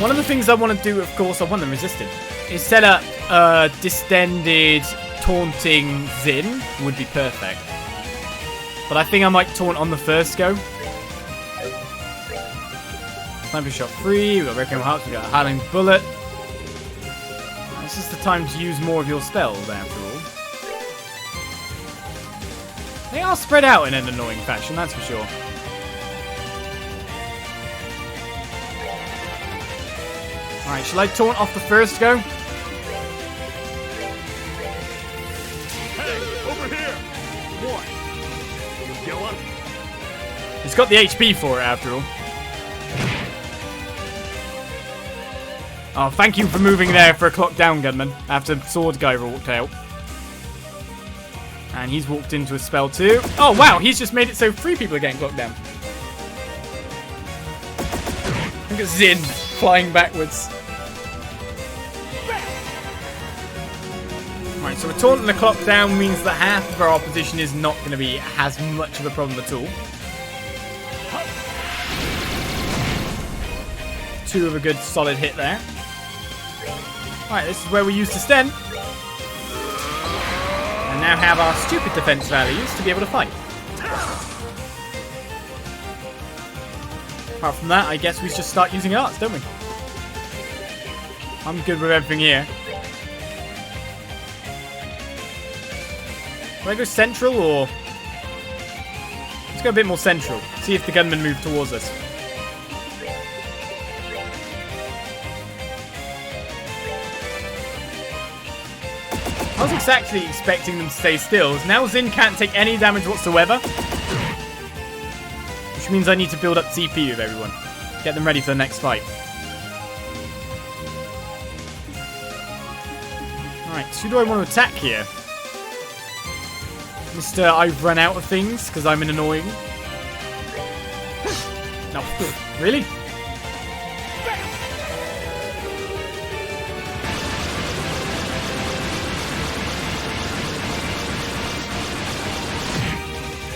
One of the things I want to do, of course, I want them resistant, is set up distended taunting Zin. Would be perfect. But I think I might taunt on the first go. Sniper shot 3, we've got Requiem Hearts, we've got Howling Bullet. This is the time to use more of your spells, after all. They are spread out in an annoying fashion, that's for sure. Alright, shall I taunt off the first go? Hey, over here! What? You kill him? He's got the HP for it, after all. Oh, thank you for moving there for a clock down, gunman, after Sword Guy walked out. And he's walked into a spell too. Oh, wow, he's just made it so 3 people are getting clocked down. Look at Zin flying backwards. Right, so a taunt and a clock down means that half of our opposition is not going to be as much of a problem at all. 2 of a good solid hit there. Alright, this is where we use the stem. And now have our stupid defense values to be able to fight. Apart from that, I guess we just start using arts, don't we? I'm good with everything here. Do I go central or... Let's go a bit more central. See if the gunmen move towards us. I was exactly expecting them to stay still. Now Zin can't take any damage whatsoever. means I need to build up CP with everyone. Get them ready for the next fight. Alright, so who do I want to attack here? Mr. I've run out of things because I'm an annoying. No, really?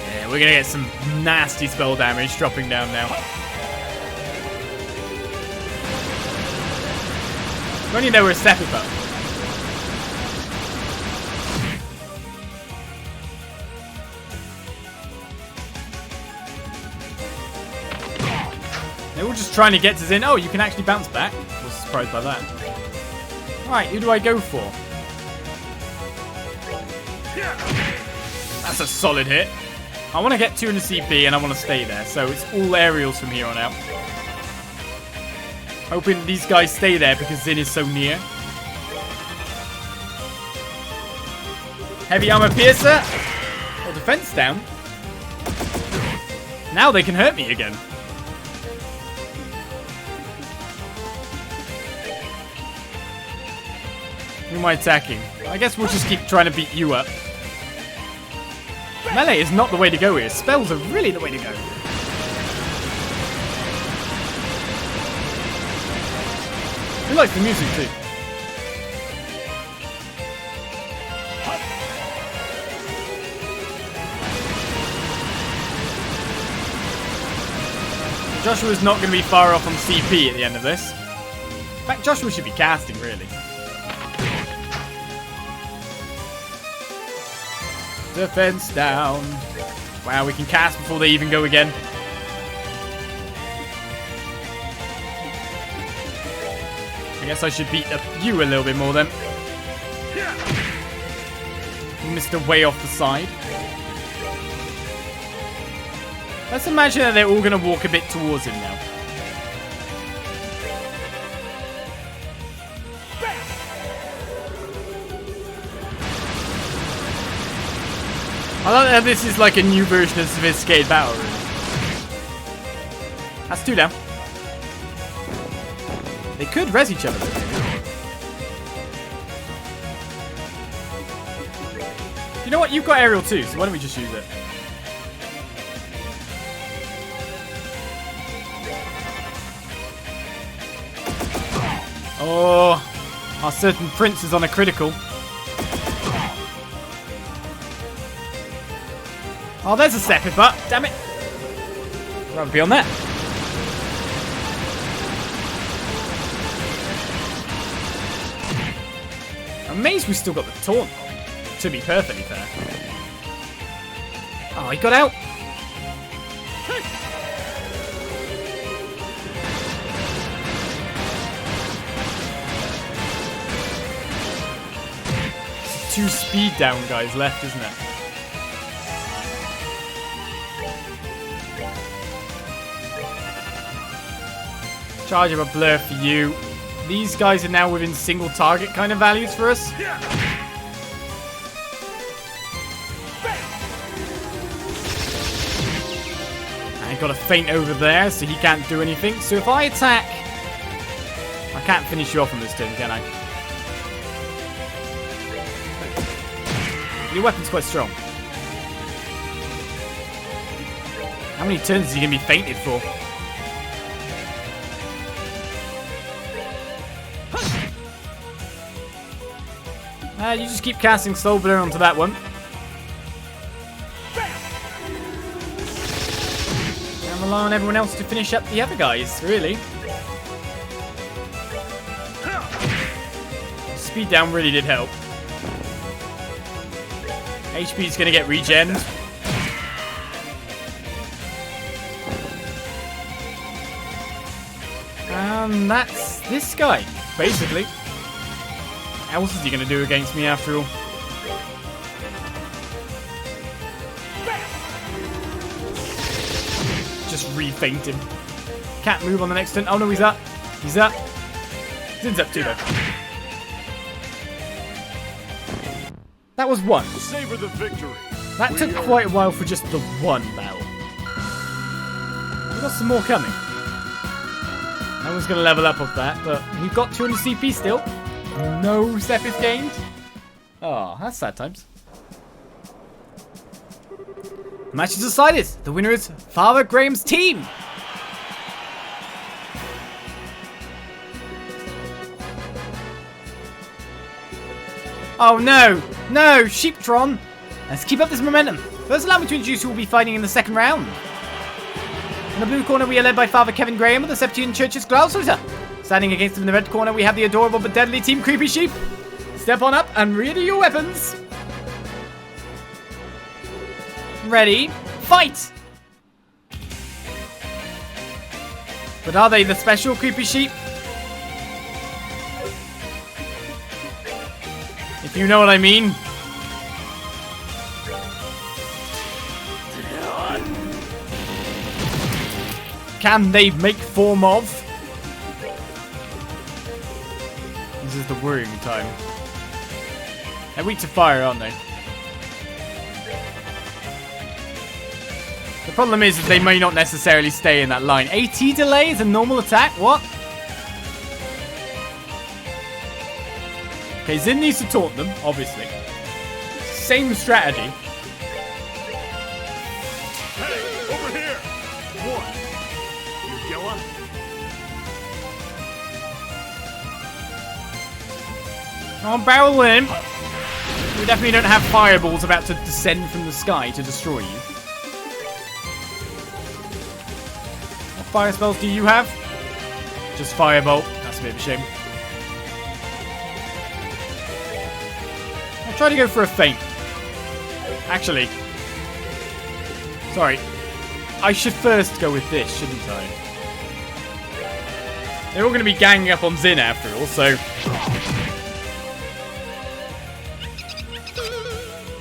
Yeah, we're gonna get some nasty spell damage dropping down now. If only there were a step up. They were just trying to get us in. Oh, you can actually bounce back. I was surprised by that. Alright, who do I go for? That's a solid hit. I want to get 200 CP and I want to stay there. So it's all aerials from here on out. Hoping these guys stay there because Zin is so near. Heavy armor piercer. Oh, defense down. Now they can hurt me again. Who am I attacking? I guess we'll just keep trying to beat you up. Melee is not the way to go here. Spells are really the way to go. Who likes the music too? Joshua's not going to be far off on CP at the end of this. In fact, Joshua should be casting, really. Defense down. Wow, we can cast before they even go again. I guess I should beat up you a little bit more then. Mr. Way off the side. Let's imagine that they're all going to walk a bit towards him now. I like that this is like a new version of sophisticated battle room. That's 2 down. They could res each other. You know what? You've got aerial too, so why don't we just use it? Oh, our certain prince is on a critical. Oh, there's a step up. Damn it. I'd rather be on that. I'm amazed we still got the taunt, to be perfectly fair. Oh, he got out. It's 2 speed down guys left, isn't it? Charge of a blur for you. These guys are now within single target kind of values for us. I got a feint over there, so he can't do anything. So if I attack, I can't finish you off on this turn, can I? Your weapon's quite strong. How many turns is he going to be feinted for? You just keep casting Soul Blur onto that one. And rely on everyone else to finish up the other guys, really. Speed down really did help. HP's going to get regened. And that's this guy, basically. What else is he going to do against me after all? Just re-feint him. Can't move on the next turn. Oh no, he's up. He's up. Zin's up too though. That was 1. Savor the victory. That took quite a while for just the 1 battle. We've got some more coming. No one's going to level up off that, but we've got 200 CP still. No Sepith gained. Oh, that's sad times. The match is decided. The winner is Father Graham's team. Oh no! No! Sheeptron! Let's keep up this momentum. First, allow me to introduce who will be fighting in the second round. In the blue corner, we are led by Father Kevin Graham of the Septian Church's Gralsritter. Standing against him in the red corner, we have the adorable but deadly Team Creepy Sheep. Step on up and ready your weapons. Ready, fight! But are they the special Creepy Sheep? If you know what I mean. Can they make form of? This is the worrying time. They're weak to fire, aren't they? The problem is that they may not necessarily stay in that line. AT delay is a normal attack? What? Okay, Zin needs to taunt them, obviously. Same strategy. Hey, over here! One. You kill him? Oh, barrel in. We definitely don't have fireballs about to descend from the sky to destroy you. What fire spells do you have? Just firebolt. That's a bit of a shame. I'll try to go for a feint. Actually. Sorry. I should first go with this, shouldn't I? They're all going to be ganging up on Zin after all, so...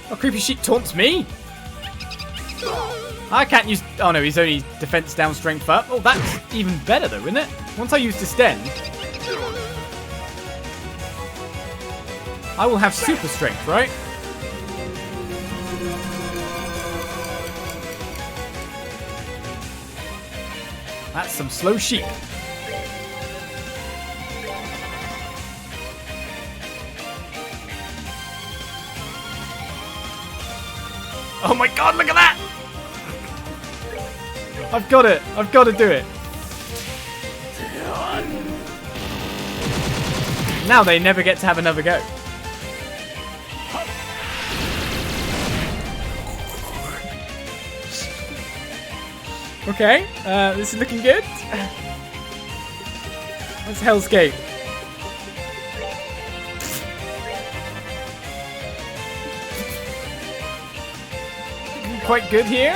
Oh, Creepy Sheep taunts me? I can't use... Oh no, he's only defense down, strength up. Oh, that's even better though, isn't it? Once I use Distend, I will have super strength, right? That's some slow sheep. Oh my god, look at that! I've got it. I've got to do it. Now they never get to have another go. Okay, this is looking good. What's Hell's Gate? Quite good here.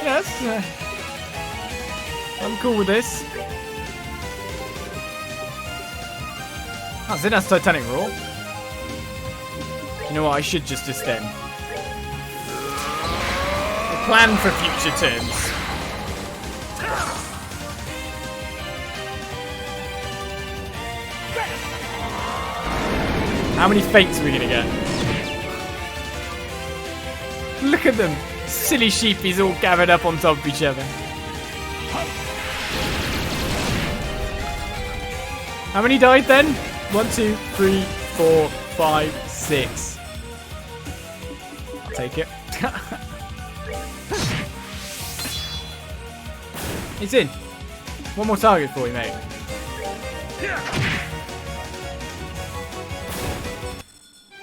Yes. I'm cool with this. Oh, Zin has Titanic Roar. You know what? I should just Distend. A plan for future turns. How many fates are we gonna get? Look at them. Silly sheepies all gathered up on top of each other. How many died then? 1, 2, 3, 4, 5, 6. I'll take it. It's in. One more target for you, mate.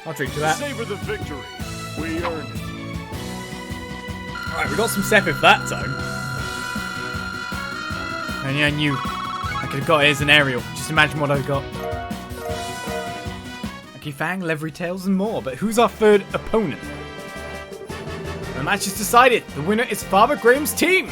I'll drink to that. Savor the victory. We earned it. Alright, we got some Sepith that time. Only I knew I could have got it as an aerial. Just imagine what I got. Okay, Fang, Levery Tails, and more. But who's our third opponent? The match is decided. The winner is Father Graham's team.